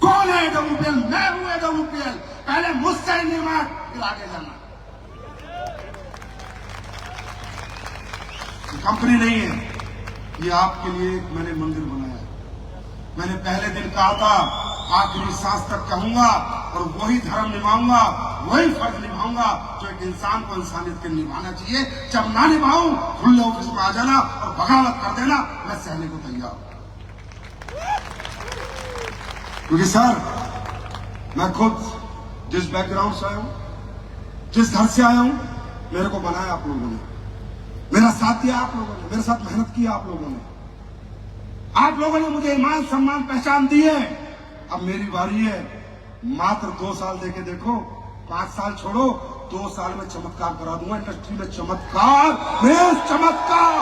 Speaker 1: कौन है AWPL? मैं हूं AWPL। पहले मुझसे नहीं मार, फिर आगे जाना। कंपनी नहीं है, ये आपके लिए मैंने मंदिर बनाया है। मैंने पहले दिन कहा था, आखिरी सांस तक कहूंगा और वही धर्म निभाऊंगा, वही फर्ज निभाऊंगा जो एक इंसान को इंसानियत के निभाना चाहिए। जब ना निभाऊं, खुले ऑफिस में आ जाना और बगावत कर देना, मैं सहने को तैयार हूं। क्योंकि सर, मैं खुद जिस बैकग्राउंड से आया हूं, जिस घर से आया हूं, मेरे को बनाया आप लोगों ने, मेरा साथ दिया आप लोगों ने, मेरे साथ मेहनत की आप लोगों ने। आप लोगों ने मुझे ईमान सम्मान पहचान दी है। अब मेरी बारी है। मात्र 2 साल देके देखो, 5 साल छोड़ो, 2 साल में चमत्कार करा दूंगा इंडस्ट्री में। चमत्कार, चमत्कार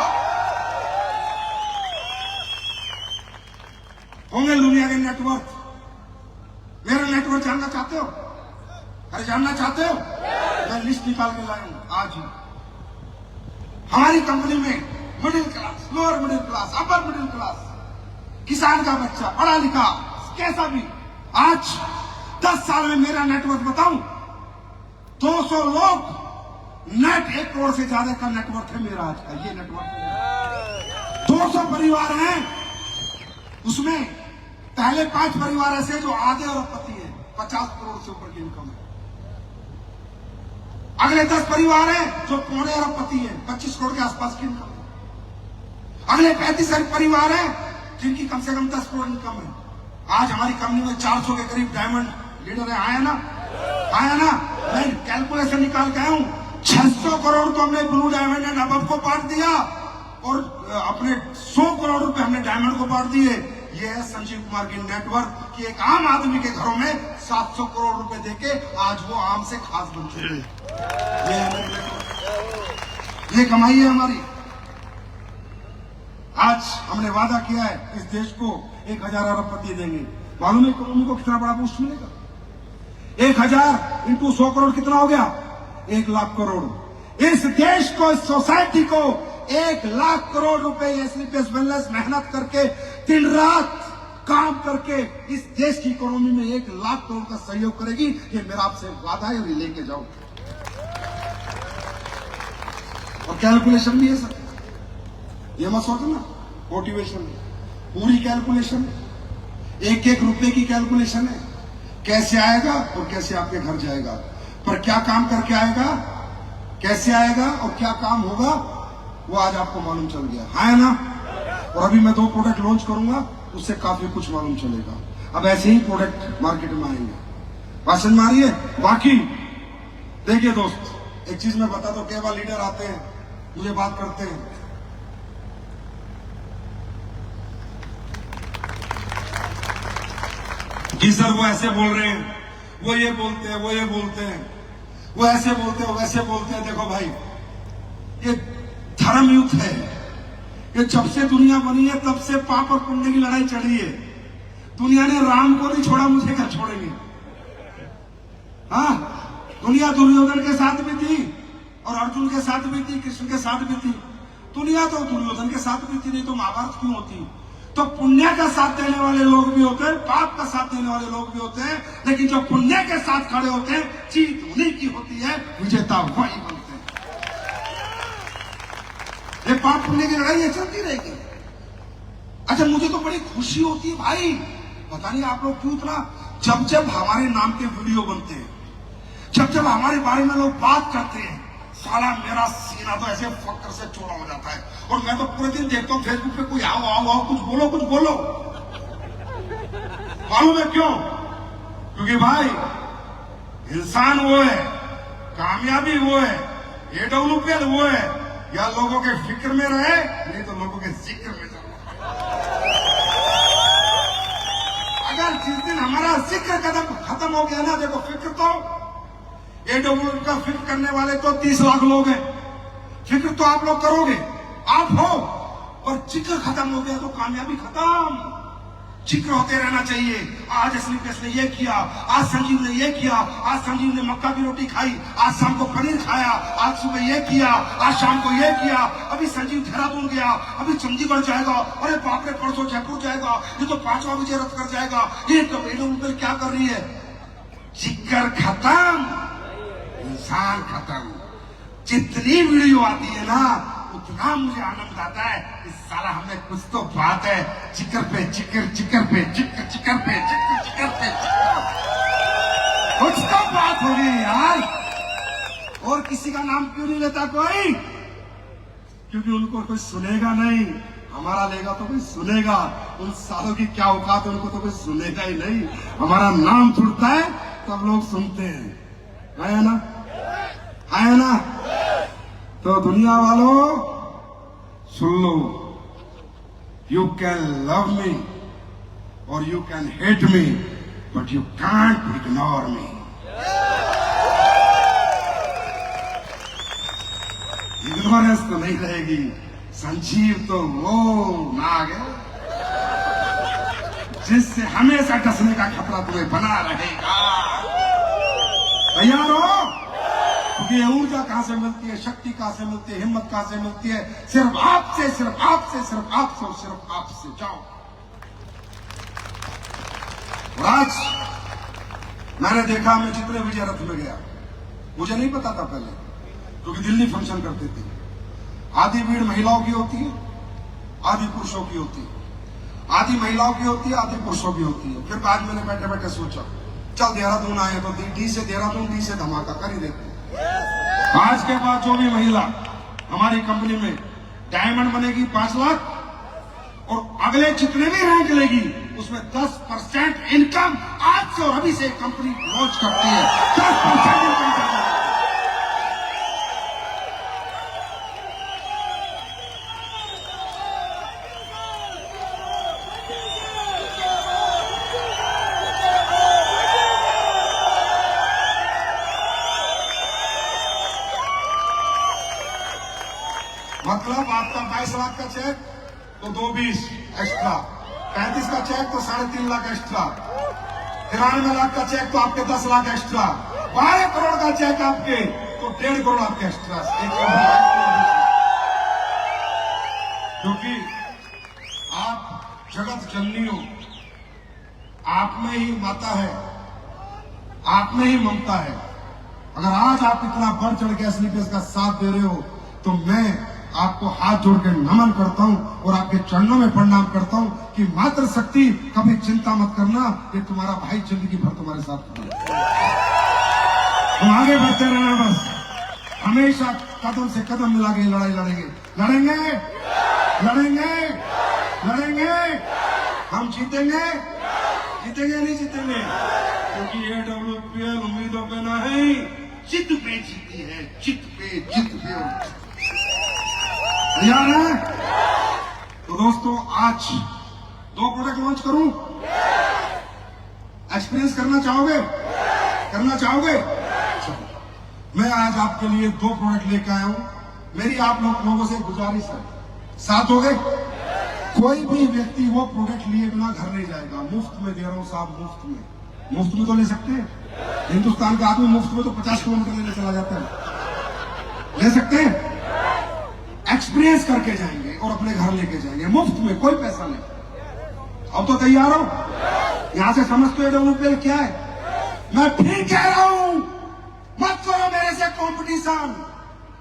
Speaker 1: होंगे। दुनिया के नेटवर्क, मेरा नेटवर्क जानना चाहते हो? अरे जानना चाहते हो? मैं लिस्ट निकाल के लाया हूं आज ही। हमारी कंपनी में middle class, lower middle class, upper middle class, किसान का बच्चा, पढ़ा लिखा, कैसा भी, आज 10 साल में मेरा नेटवर्क बताऊं, 200 लोग नेट, 1 करोड़ से ज्यादा का नेटवर्क है मेरा आज का। ये नेटवर्क 200 परिवार हैं, उसमें पहले 5 परिवार ऐसे जो आधे अरबपति है, 50 करोड़ से ऊपर की इनकम है। अगले 10 परिवार हैं जो पौने अरबपति है, 25 करोड़ के आसपास की इनकम है। अगले 35 परिवार हैं जिनकी कम से कम 10 करोड़ इनकम है। आज हमारी कंपनी में 400 के करीब डायमंड लीडर है। आया ना? मैं कैलकुलेशन निकाल के आया हूं। 600 करोड़ तो हमने ब्लू डायमंड एंड अबव को बांट दिया और अपने 100 करोड़ रुपए हमने डायमंड को बांट दिए। ये है संजीव कुमार की नेटवर्क कि एक आम आदमी के घरों में 700 करोड़ रुपए देके आज वो आम से खास बन चुके। ये है मेरी नेटवर्क, ये कमाई है हमारी। आज हमने वादा किया है इस देश को 1000 अरबपति देंगे। मालूम है उनको कितना बड़ा बूस्ट मिलेगा? 1000 इंटू 100 करोड़ कितना हो गया? 1 लाख करोड़। इस देश को, इस सोसाइटी को 1 लाख करोड़ रुपए स्लीपलेस वेलनेस मेहनत करके दिन रात काम करके इस देश की इकोनॉमी में 1 लाख करोड़ का सहयोग करेगी। ये मेरा आपसे वादा है और ये लेके जाओ। और कैलकुलेशन भी है सर, ये मत सोचना मोटिवेशन है, पूरी कैलकुलेशन है, 1-1 रुपए की कैलकुलेशन है, कैसे आएगा और कैसे आपके घर जाएगा, पर क्या काम करके आएगा, कैसे आएगा और क्या काम होगा, वो आज आपको मालूम चल गया है ना। और अभी मैं 2 प्रोडक्ट लॉन्च करूंगा, उससे काफी कुछ मालूम चलेगा। अब ऐसे ही प्रोडक्ट मार्केट में आएंगे, भाषण मारिए। बाकी देखिए दोस्त, एक चीज मैं बता दो, कई बार लीडर आते हैं मुझे बात करते हैं, जी सर वो ऐसे बोल रहे हैं, वो ये बोलते हैं, वो ये बोलते हैं, वो ऐसे बोलते हैं, वो वैसे बोलते हैं। देखो भाई, ये धर्म युद्ध है, ये जब से दुनिया बनी है तब से पाप और पुण्य की लड़ाई चली है। दुनिया ने राम को नहीं छोड़ा, मुझे क्या छोड़ेंगे? हाँ, दुनिया दुर्योधन के साथ भी थी और अर्जुन के साथ भी थी, कृष्ण के साथ भी थी। दुनिया तो दुर्योधन के साथ भी थी, नहीं तो महाभारत क्यों होती? तो पुण्य का साथ देने वाले लोग भी होते हैं, पाप का साथ देने वाले लोग भी होते हैं, लेकिन जो पुण्य के साथ खड़े होते हैं, जीत उन्हीं की होती है, विजेता वही बनते हैं। ये पाप पुण्य की लड़ाई ये चलती रहेगी। अच्छा, मुझे तो बड़ी खुशी होती है भाई, पता नहीं आप लोग क्यों इतना, जब जब हमारे नाम के वीडियो बनते हैं, जब जब हमारे बारे में लोग बात करते हैं, साला मेरा सीना तो ऐसे फक्र से चौड़ा हो जाता है। और मैं तो पूरे दिन देखता हूँ फेसबुक पे, कोई आओ आओ आओ, कुछ बोलो कुछ बोलो। मालूम है क्यों? क्योंकि भाई इंसान वो है, कामयाबी वो है, AWPL वो है, या लोगों के फिक्र में रहे, नहीं तो लोगों के जिक्र में रहे। अगर जिस दिन हमारा जिक्र कदम खत्म हो गया ना, देखो फिक्र तो AWPL का फिक्र करने वाले तो 30 लाख लोग हैं, फिक्र तो आप लोग करोगे, आप हो, और जिक्र खत्म हो गया तो कामयाबी खत्म। जिक्र होते रहना चाहिए। आज स्लीपलेस ने ये किया, आज संजीव ने ये किया, आज संजीव ने मक्का की रोटी खाई, आज शाम को पनीर खाया, आज सुबह ये किया, आज शाम को ये किया, अभी संजीव देहरादून गया, अभी चंडीगढ़ जाएगा, अरे बाप रे परसों जयपुर जाएगा, ये तो 5वां विजय रथ कर जाएगा। ये तो AWPL क्या कर रही है? जिक्र खत्म, इंसान खत्म। जितनी वीडियो आती है ना, उतना मुझे आनंद आता है। इस साला हमें कुछ तो बात है, जिक्र पे जिक्र, जिक्र पे जिक्र, जिक्र पे जिक्र, जिक्र पे जिक्र, कुछ तो बात हो गई यार। और किसी का नाम क्यों नहीं लेता कोई? क्योंकि उनको कोई सुनेगा नहीं, हमारा लेगा तो कोई सुनेगा। उन सालों की क्या औकात है, उनको तो कोई सुनेगा ही नहीं। हमारा नाम जुड़ता है तब लोग सुनते हैं, है ना, है ना। तो दुनिया वालों सुन लो, यू कैन लव मी और you can hate me, but you can't ignore me. Ignorance तो नहीं रहेगी। संजीव तो वो नाग है जिससे हमेशा डसने का खतरा तुम्हें बना रहेगा। तैयार हो? क्योंकि ये ऊर्जा कहां से मिलती है, शक्ति कहां से मिलती है, हिम्मत कहां से मिलती है? सिर्फ आपसे, सिर्फ आपसे, सिर्फ आपसे और सिर्फ आपसे। जाओ। और आज मैंने देखा, मैं जितने विजय रथ में गया, मुझे नहीं पता था पहले, क्योंकि दिल्ली फंक्शन करते थे, आधी भीड़ महिलाओं की होती है, आधी पुरुषों की होती है, आधी महिलाओं की होती है, आधी पुरुषों की होती है। फिर आज मैंने बैठे बैठे सोचा, चल देहरादून आए तो डी से देहरादून, डी से धमाका कर ही देते। आज के बाद जो भी महिला हमारी कंपनी में डायमंड बनेगी 5 लाख, और अगले जितने भी रैंक लेगी उसमें 10% इनकम आज से और अभी से कंपनी लॉन्च करती है। 10% इनकम। मतलब आपका 22 लाख का चेक तो 220 एक्स्ट्रा, 35 का चेक तो 3.5 लाख एक्स्ट्रा, 93 लाख का चेक तो आपके 10 लाख एक्स्ट्रा, 12 करोड़ का चेक आपके तो 1.5 करोड़ आपके एक्स्ट्रा। क्योंकि आप जगत जननी हो, आप में ही माता है, आप में ही ममता है। अगर आज आप इतना बढ़ चढ़ के एसलीपीएस का साथ दे रहे हो तो मैं आपको हाथ जोड़ के नमन करता हूं और आपके चरणों में प्रणाम करता हूं कि मातृ शक्ति, कभी चिंता मत करना, ये तुम्हारा भाई जिंदगी भर तुम्हारे साथ खड़ा है। तुम आगे बढ़ते रहना, बस हमेशा कदम से कदम मिला के लड़ाई लड़ेंगे, लड़ेंगे लड़ेंगे लड़ेंगे, हम जीतेंगे, जीतेंगे नहीं जीतेंगे, क्योंकि AWPL उम्मीदों पे ना है, जिद पे जीती है, जिद पे जिद पे। तैयार है? तो दोस्तों आज 2 प्रोडक्ट लॉन्च करूं, एक्सपीरियंस करना चाहोगे? करना चाहोगे? मैं आज आपके लिए 2 प्रोडक्ट लेकर आया हूं। मेरी आप लोगों से गुजारिश है, साथ हो गए? कोई भी व्यक्ति वो प्रोडक्ट लिए बिना घर नहीं जाएगा। मुफ्त में दे रहा हूं साहब, मुफ्त में। मुफ्त में तो ले सकते हैं, हिंदुस्तान का आदमी मुफ्त में तो 50 किलोमीटर लेने चला जाता है, ले सकते हैं। एक्सपीरियंस करके जाएंगे और अपने घर लेके जाएंगे मुफ्त में, कोई पैसा नहीं। अब तो तैयार हो? यहां से समझते हो AWPL क्या है? मैं फिर कह रहा हूं, मत करो मेरे से कंपटीशन,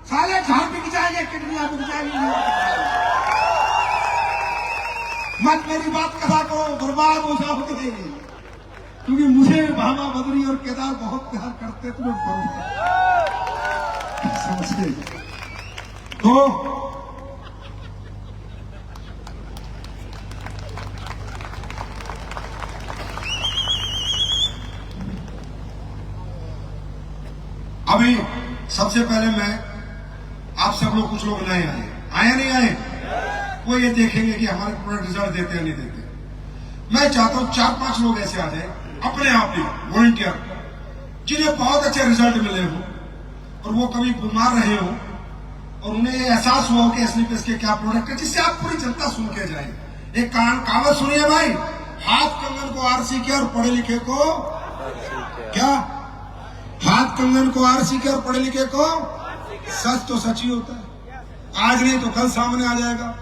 Speaker 1: साले घर बिक जाएंगे, किडनियां बिक जाएंगी, मत मेरी बात कहा करो, बर्बाद हो जाओगे। क्योंकि मुझे भामा बद्री और केदार बहुत प्यार करते, तुम्हें समझे? तो अभी सबसे पहले मैं आप सब लोग, कुछ लोग नए आए नहीं आए, वो ये देखेंगे कि हमारे प्रोडक्ट रिजल्ट देते हैं नहीं देते। मैं चाहता हूं 4-5 लोग ऐसे आ जाए अपने आप ही वॉलंटियर, जिन्हें बहुत अच्छे रिजल्ट मिले हो और वो कभी बीमार रहे हो और उन्हें एहसास हुआ हो कि एसलीपीएस के क्या प्रोडक्ट है, जिससे आप पूरी जनता सुन के जाए। एक कहावत सुनिए भाई, हाथ कंगन को आरसी के और पढ़े लिखे को क्या? हाथ कंगन को आरसी के और पढ़े लिखे को, सच तो सच ही होता है, आज नहीं तो कल सामने आ जाएगा।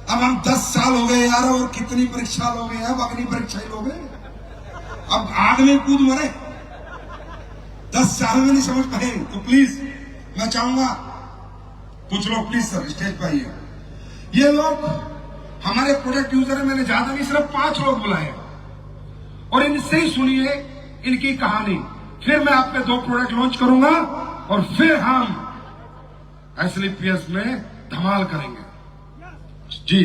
Speaker 1: अब हम 10 साल हो गए यार, और कितनी परीक्षा लोगे? अब अग्नि परीक्षा ही लोगे, अब आग में कूद मरे, 10 साल में नहीं समझ पाए। तो प्लीज मैं चाहूंगा कुछ लोग प्लीज सर स्टेज पर आइए। ये लोग हमारे प्रोडक्ट यूजर है, मैंने ज्यादा नहीं, सिर्फ 5 लोग बुलाए और इनसे ही सुनिए इनकी कहानी। फिर मैं आप पे 2 प्रोडक्ट लॉन्च करूंगा और फिर हम एसलीपीएस में धमाल करेंगे। जी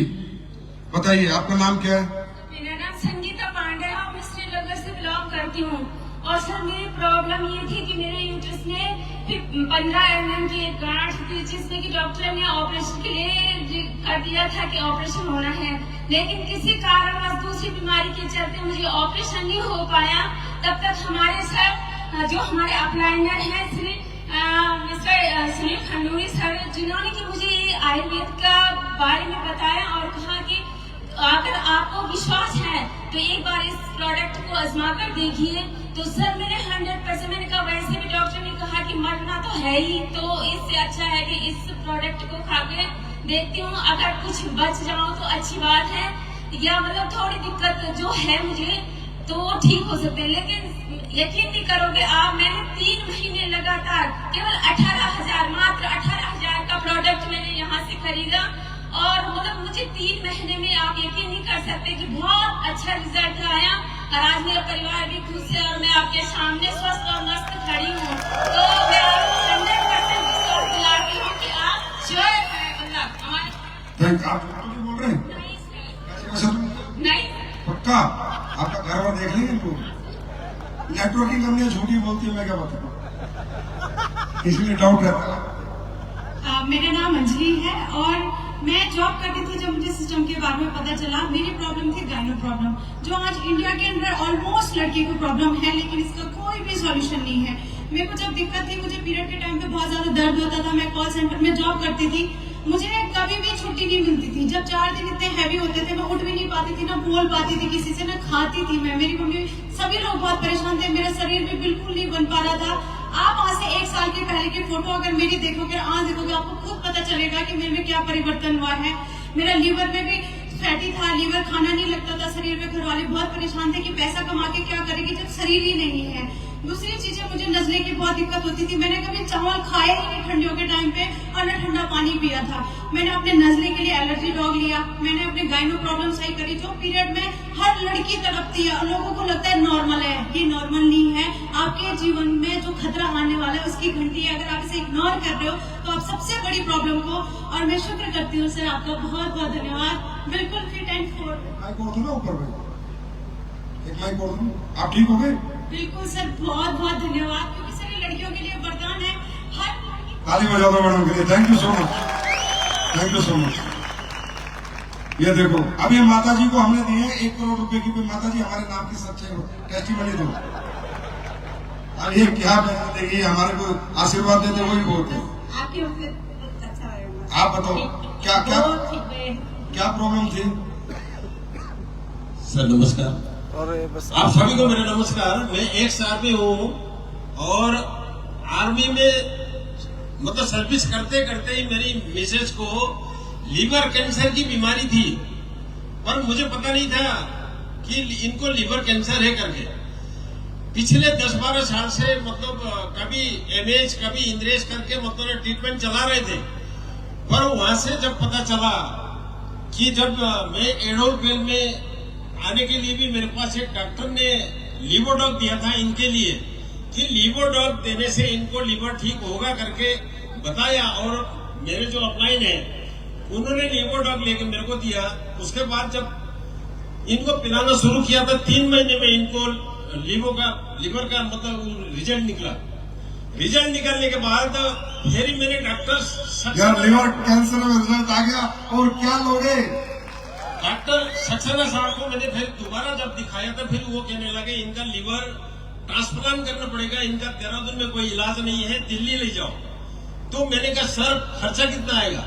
Speaker 1: बताइए, आपका नाम क्या है?
Speaker 2: मेरा नाम संगीता पांडे है, मैं श्रीनगर से बिलोंग करती हूँ। और सर मेरी प्रॉब्लम ये थी कि मेरे यूट्रस में 15 mm की एक गांठ थी, जिसमें कि डॉक्टर ने ऑपरेशन के लिए कर दिया था कि ऑपरेशन होना है, लेकिन किसी कारणवश दूसरी बीमारी के चलते मुझे ऑपरेशन नहीं हो पाया। तब तक हमारे सर, जो हमारे अपलाइनर है मिस्टर सुनील खंडूरी सर, जिन्होंने कि मुझे ये आयुर्वेद का बारे में बताया और कहा कि अगर आपको विश्वास है तो एक बार इस प्रोडक्ट को आजमा कर देखिए। तो सर मेरे 100%, मैंने कहा वैसे भी डॉक्टर ने कहा कि मरना तो है ही, तो इससे अच्छा है कि इस प्रोडक्ट को खा के देखती हूँ, अगर कुछ बच जाऊँ तो अच्छी बात है, या मतलब थोड़ी दिक्कत जो है मुझे तो वो ठीक हो सकते हैं। लेकिन यकीन नहीं करोगे आप, मैंने 3 महीने लगातार केवल 18,000, मात्र 18,000 का प्रोडक्ट मैंने यहाँ से खरीदा और मतलब मुझे 3 महीने में आप यकीन नहीं कर सकते कि बहुत अच्छा रिजल्ट आया। और आज मेरा परिवार भी खुश है और मैं आपके सामने स्वस्थ और मस्त खड़ी हूँ। तो मैं आपको 100% विश्वास दिलाती हूँ कि आप श्योर है मतलब हमारे।
Speaker 1: आप बोल रहे हैं?
Speaker 2: नहीं
Speaker 1: पक्का आपका घर वाला देख लेंगे इनको, नेटवर्किंग करनी है, झूठी बोलती है, मैं क्या बताऊँ, इसलिए डाउट रहता है।
Speaker 3: मेरा नाम अंजलि है और मैं जॉब करती थी। जब मुझे सिस्टम के बारे में पता चला, मेरी प्रॉब्लम थी गाइनो प्रॉब्लम, जो आज इंडिया के अंदर ऑलमोस्ट लड़की को प्रॉब्लम है, लेकिन इसका कोई भी सॉल्यूशन नहीं है। मेरे को जब दिक्कत थी, मुझे पीरियड के टाइम पे बहुत ज्यादा दर्द होता था, मैं कॉल सेंटर में जॉब करती थी, मुझे कभी भी छुट्टी नहीं मिलती थी। जब 4 दिन इतने हैवी होते थे, मैं उठ भी नहीं पाती थी, ना बोल पाती थी किसी से, ना खाती थी मैं। मेरी मम्मी, सभी लोग बहुत परेशान थे, मेरा शरीर भी बिल्कुल नहीं बन पा रहा था। आप आज से 1 साल के पहले की फोटो अगर मेरी देखोगे, आज देखोगे, आपको खुद पता चलेगा कि मेरे में क्या परिवर्तन हुआ है। मेरा लीवर में भी फैटी था, लीवर खाना नहीं लगता था शरीर में। घर वाले बहुत परेशान थे कि पैसा कमा के क्या करेगी जब शरीर ही नहीं है। दूसरी चीजें, मुझे नजले की बहुत दिक्कत होती थी। मैंने कभी चावल खाया ही नहीं ठंडियों के टाइम पे, और न ठंडा पानी पिया था। मैंने अपने नजले के लिए एलर्जी डॉग लिया। मैंने अपने गाइनो प्रॉब्लम सही करी, जो पीरियड में हर लड़की तड़पती है। लोगों को लगता है नॉर्मल है, ये नॉर्मल नहीं है। आपके जीवन में जो खतरा आने वाला है उसकी घंटी है। अगर आप इसे इग्नोर कर रहे हो तो आप सबसे बड़ी प्रॉब्लम को, और मैं शुक्र करती हूँ सर, आपका बहुत बहुत धन्यवाद। बिल्कुल फिट एंड फोर।
Speaker 1: माइक और दो ना ऊपर में, एक माइक और दो। आप ठीक हो गए?
Speaker 3: बिल्कुल सर, बहुत बहुत धन्यवाद, क्योंकि सर ये लड़कियों के लिए वरदान है। हर
Speaker 1: ताली बजा दो मैडम के लिए। Thank you so much, thank you so much. ये देखो, अभी माता जी को हमने दिए 1 करोड़ रुपए की। कोई माता जी हमारे नाम की सच्चाई टेस्टिमनी दो। अब ये क्या देगी, हमारे को आशीर्वाद देते वही बहुत है।
Speaker 3: आपकी ओर से अच्छा रहेगा।
Speaker 1: आप बताओ क्या क्या क्या प्रॉब्लम थी?
Speaker 4: सर नमस्कार। आप सभी को मेरा नमस्कार। मैं एक्स आर्मी हूँ और आर्मी में मतलब सर्विस करते करते ही मेरी मिसेज को लीवर कैंसर की बीमारी थी, पर मुझे पता नहीं था कि इनको लीवर कैंसर है करके। पिछले 10-12 साल से मतलब कभी एमएच कभी इंद्रेश करके मतलब ट्रीटमेंट चला रहे थे। पर वहां से जब पता चला कि जब मैं एडोलपेल में आने के लिए भी मेरे पास एक डॉक्टर ने लीवोडॉग दिया था इनके लिए, कि लीवोडॉग देने से इनको लीवर ठीक होगा करके बताया। और मेरे जो अपलाइन है उन्होंने लीवोडॉग लेके मेरे को दिया। उसके बाद जब इनको पिलाना शुरू किया था 3 महीने में इनको लीवर का मतलब रिजल्ट निकला। रिजल्ट निकलने के बाद फिर मैंने डॉक्टर
Speaker 1: यार लीवर कैंसर में रिजल्ट आ गया, और क्या लोगे?
Speaker 4: डॉक्टर सक्सेना साहब को मैंने फिर दोबारा जब दिखाया था, फिर वो कहने लगे इनका लीवर ट्रांसप्लांट करना पड़ेगा, इनका देहरादून में कोई इलाज नहीं है, दिल्ली ले जाओ। तो मैंने कहा सर खर्चा कितना आएगा?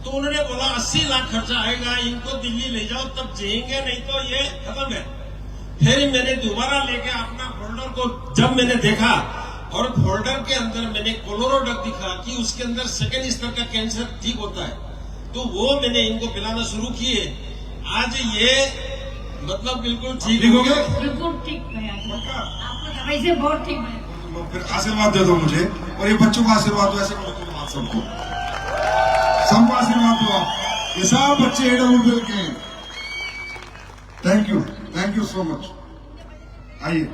Speaker 4: तो उन्होंने बोला 80 लाख खर्चा आएगा, इनको दिल्ली ले जाओ तब जिएंगे, नहीं तो ये खत्म है। फिर मैंने दोबारा लेके अपना फोल्डर को जब मैंने देखा, और फोल्डर के अंदर मैंने कोलोरोडॉग दिखा कि उसके अंदर 2nd स्तर का कैंसर ठीक होता है, तो वो मैंने इनको पिलाना शुरू किए। आज ये मतलब बिल्कुल ठीक हो गए,
Speaker 2: बिल्कुल ठीक है। आपको दवाई से बहुत ठीक है।
Speaker 1: फिर आशीर्वाद दे दो मुझे, और ये बच्चों को आशीर्वाद दो। ऐसे सबको सबको आशीर्वाद दो आप। ये सब बच्चे एडोलपेल के हैं। Thank you so much. आइए।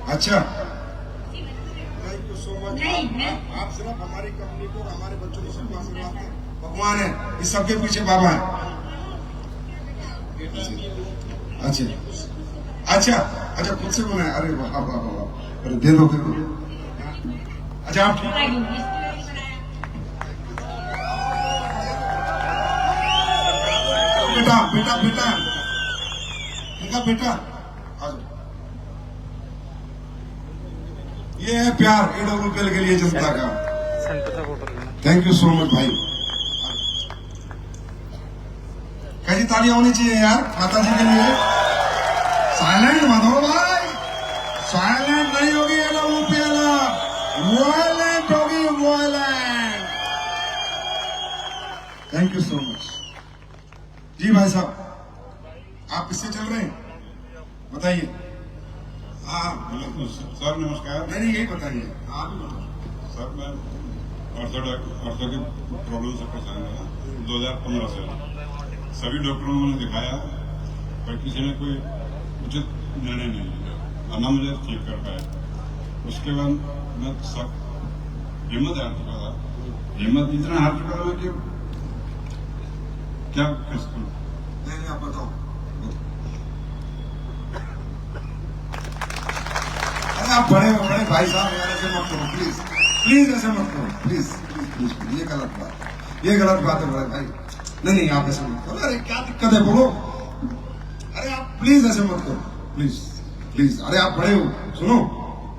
Speaker 1: अच्छा, थैंक यू सो मच। आप सिर्फ हमारी कंपनी को और हमारे बच्चों को सबको आशीर्वाद दें। भगवान है, इस सबके पीछे बाबा है। अच्छा खुद से बनाया? अरे वाह वाह वाह, अरे दे दो। अच्छा आप ठीक? बेटा इनका बेटा आ जाओ। ये है प्यार एडोलपेल के लिए जनता का। थैंक यू सो मच भाई। कैसी तालियां होनी चाहिए यार माता जी के लिए। साइलेंट मत हो भाई, साइलेंट नहीं होगी एडोलपेल, वायलेंट होगी violent. Thank you so much जी। भाई साहब आप किससे चल रहे हैं बताइए? हाँ
Speaker 5: सर नमस्कार।
Speaker 1: नहीं यही बताइए आप ही बताइए।
Speaker 5: सर मैं ऑर्थो की प्रॉब्लम से परेशान था 2015 से। सभी डॉक्टरों ने दिखाया, पर किसी ने कोई उचित निर्णय नहीं लिया, ना मुझे ठीक कर पाया। उसके बाद मैं सब हिम्मत हार चुका था, हिम्मत इतना हार चुका था कि क्या कर सकूं।
Speaker 1: नहीं आप बताओ। अरे आप बड़े भाई साहब यार ऐसे मत करो प्लीज ऐसे मत करो प्लीज। ये गलत बात है बड़े भाई। नहीं आप ऐसे मत करो। अरे क्या दिक्कत है बोलो। अरे आप प्लीज ऐसे मत करो प्लीज। अरे आप बड़े हो, सुनो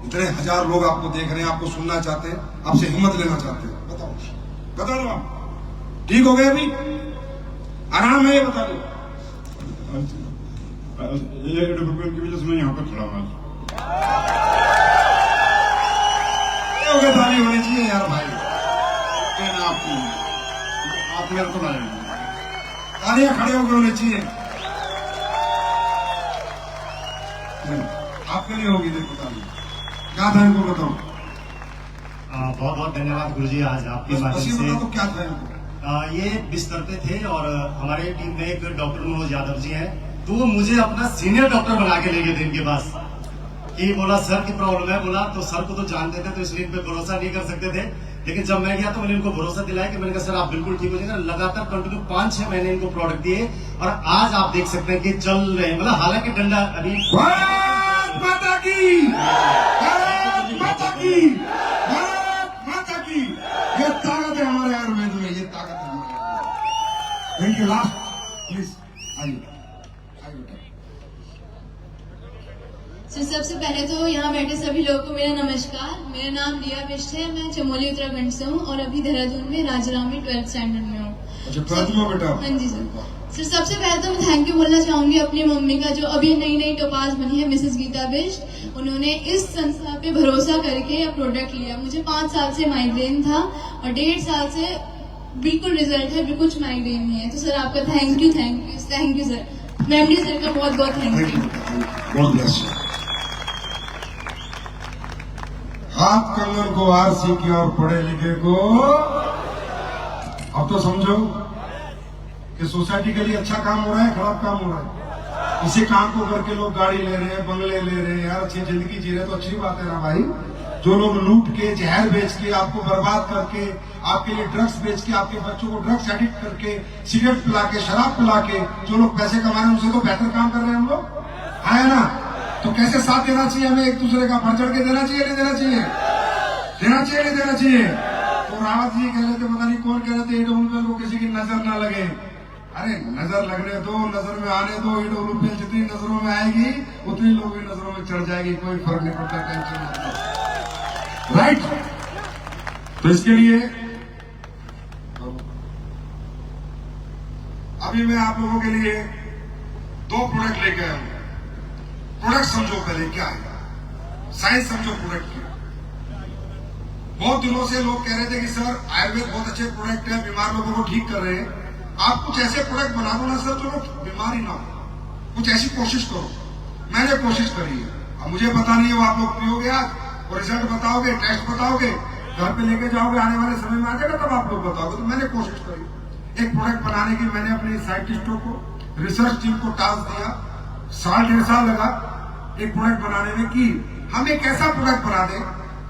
Speaker 1: इतने हजार लोग आपको देख रहे हैं, आपको सुनना चाहते हैं, आपसे हिम्मत लेना चाहते हैं। बताओ, बता दो आप ठीक हो गए? अभी आराम है? बता दो।
Speaker 5: ये डेवलपमेंट की वजह से मैं यहाँ पर खड़ा हूँ।
Speaker 1: ताली होनी चाहिए यार भाई।
Speaker 5: आप मेरे को लाए,
Speaker 1: तालियां खड़े होकर होनी चाहिए। आपके लिए होगी। देखो ताली क्या था इनको बताओ।
Speaker 6: बहुत बहुत धन्यवाद गुरुजी, आज आपके
Speaker 1: बस
Speaker 6: माध्यम
Speaker 1: ये
Speaker 6: से।
Speaker 1: बता दो क्या था इनको।
Speaker 6: ये बिस्तर पे थे और हमारे टीम में एक डॉक्टर मनोज यादव जी हैं, तो वो मुझे अपना सीनियर डॉक्टर बना के ले गए थे इनके पास। कि बोला सर की प्रॉब्लम है, बोला तो सर को तो जानते थे तो इसलिए इन पे भरोसा नहीं कर सकते थे, लेकिन जब मैं गया तो मैंने इनको भरोसा दिलाया कि मैंने कहा सर आप बिल्कुल ठीक हो जाएगा। लगातार कंटिन्यू 5-6 महीने इनको प्रोडक्ट दिए और आज आप देख सकते हैं कि चल रहे हैं। मतलब हालांकि डंडा अभी
Speaker 1: भारत माता की, भारत माता की, भारत माता की। ये ताकत है हमारे आयुर्वेद में, ये ताकत है हमारे आयुर्वेद में। Thank you. लास्ट प्लीज आइए।
Speaker 7: सर सबसे पहले तो यहाँ बैठे सभी लोगों को मेरा नमस्कार। मेरा नाम रिया बिष्ट है, मैं चमोली उत्तराखंड से हूँ और अभी देहरादून में राजाराम में 12th स्टैंडर्ड में हूँ।
Speaker 1: अच्छा 12th में बेटा?
Speaker 7: हाँ जी सर। सर सबसे पहले तो मैं थैंक यू बोलना चाहूंगी अपनी मम्मी का, जो अभी नई टोपाज बनी है, मिसेस गीता बिष्ट। उन्होंने इस संस्था पे भरोसा करके यह प्रोडक्ट लिया। मुझे 5 साल से माइग्रेन था और 1.5 साल से बिल्कुल रिजल्ट है, बिल्कुल कुछ माइग्रेन नहीं है। तो सर आपका thank you sir. Memory sir का बहुत बहुत thank you.
Speaker 1: God bless you. हाथ कंगन को आरसी की और पढ़े लिखे को। अब तो समझो कि सोसाइटी के लिए अच्छा काम हो रहा है, खराब काम हो रहा है। इसी काम को करके लोग गाड़ी ले रहे हैं, बंगले ले रहे हैं, यार अच्छी जिंदगी जी रहे तो अच्छी बात है ना भाई। जो लोग लूट के, जहर बेच के, आपको बर्बाद करके, आपके लिए ड्रग्स बेच के, आपके बच्चों को ड्रग्स एडिक्ट करके, सिगरेट पिला के, शराब पिला के जो लोग पैसे कमा रहे हैं, उनसे तो बेहतर काम कर रहे हैं हम लोग, है ना? तो कैसे साथ देना चाहिए हमें एक दूसरे का? बढ़ चढ़ के देना चाहिए, नहीं देना चाहिए? देना चाहिए, नहीं देना चाहिए? तो रावत जी कह रहे थे, पता नहीं कौन कह रहे थे, ईडब्ल्यूपीएल को किसी की नजर ना लगे। अरे नजर लगने दो, नजर में आने दो। ईडब्ल्यूपीएल जितनी नजरों में आएगी उतनी लोग भी नजरों में चढ़ जाएगी, कोई फर्क नहीं पड़ता, टेंशन नहीं। राइट? तो इसके लिए अभी मैं आप लोगों के लिए 2 प्रोडक्ट लेके आया हूं। प्रोडक्ट समझो पहले क्या है, साइंस समझो प्रोडक्ट की। बहुत दिनों से लोग कह रहे थे कि सर आयुर्वेद बहुत अच्छे प्रोडक्ट है, बीमार लोगों को ठीक कर रहे हैं। आप कुछ ऐसे प्रोडक्ट बना दो ना सर जो लोग बीमार ही ना हो, कुछ ऐसी कोशिश करो। मैंने कोशिश करी है। अब मुझे पता नहीं है वो आप लोग पियोगे आज और रिजल्ट बताओगे, टेस्ट बताओगे, घर पे लेके जाओगे, आने वाले समय में आ जाएगा तब आप लोग बताओगे। तो मैंने कोशिश करी एक प्रोडक्ट बनाने की। मैंने अपने साइंटिस्टों को, रिसर्च टीम को टास्क दिया, 1.5 साल लगा एक प्रोडक्ट बनाने में कि हम एक ऐसा प्रोडक्ट बना दें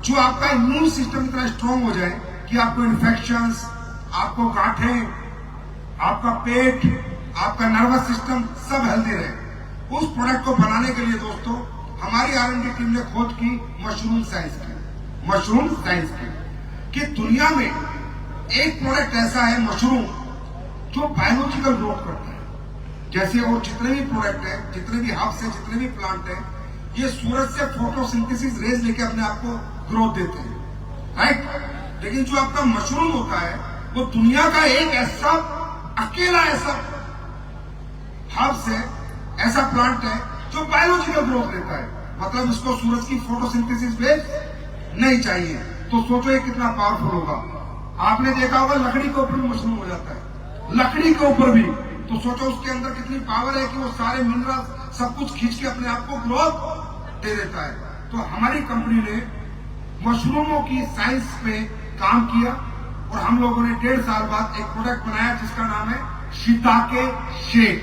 Speaker 1: जो आपका इम्यून सिस्टम इतना स्ट्रांग हो जाए कि आपको इन्फेक्शंस, आपको गांठें, आपका पेट, आपका नर्वस सिस्टम सब हेल्दी रहे। उस प्रोडक्ट को बनाने के लिए दोस्तों हमारी R&D टीम ने खोज की मशरूम साइंस की कि दुनिया में एक प्रोडक्ट ऐसा है मशरूम जो बायोलॉजिकल ग्रोथ करता है। जैसे और जितने भी प्रोडक्ट है, जितने भी हर्ब्स है, जितने भी प्लांट है, ये सूरज से फोटोसिंथेसिस रेज लेके अपने आप को ग्रोथ देते हैं, राइट? लेकिन जो आपका मशरूम होता है वो दुनिया का एक ऐसा अकेला ऐसा हर्ब्स है, ऐसा प्लांट है जो बायोलॉजिकल ग्रोथ देता है। मतलब इसको सूरज की फोटोसिंथेसिस रेज नहीं चाहिए। तो सोचो ये कितना पावरफुल होगा। आपने देखा होगा लकड़ी के ऊपर भी मशरूम हो जाता है, लकड़ी के ऊपर भी। तो सोचो उसके अंदर कितनी पावर है कि वो सारे मिनरल सब कुछ खींच के अपने आप को ग्रोथ दे देता है। तो हमारी कंपनी ने मशरूमों की साइंस पे काम किया और हम लोगों ने 1.5 साल बाद एक प्रोडक्ट बनाया जिसका नाम है शिताके शेक।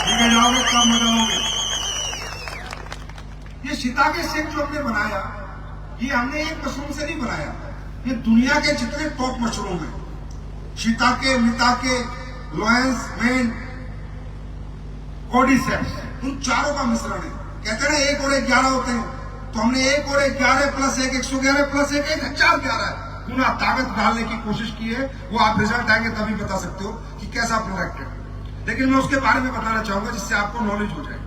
Speaker 1: ठीक है, जाओगे कब मजा लोगे। ये शिताके शेक जो हमने बनाया, ये हमने एक मशरूम से नहीं बनाया, ये दुनिया के जितने टॉप मशरूम हैं, शिताके, मिताके, लोयंस, मेन, कोडिसेप्स, उन चारों का मिश्रण है। कहते हैं ना 1 और 1 11 होते हैं, तो हमने 1 और 1 11 प्लस 1 111 प्लस 1 1011 गुना ताकत डालने की कोशिश की है। वो आप रिजल्ट आएंगे तभी बता सकते हो कि कैसा प्रोडक्ट है। लेकिन मैं उसके बारे में बताना चाहूंगा जिससे आपको नॉलेज हो जाए।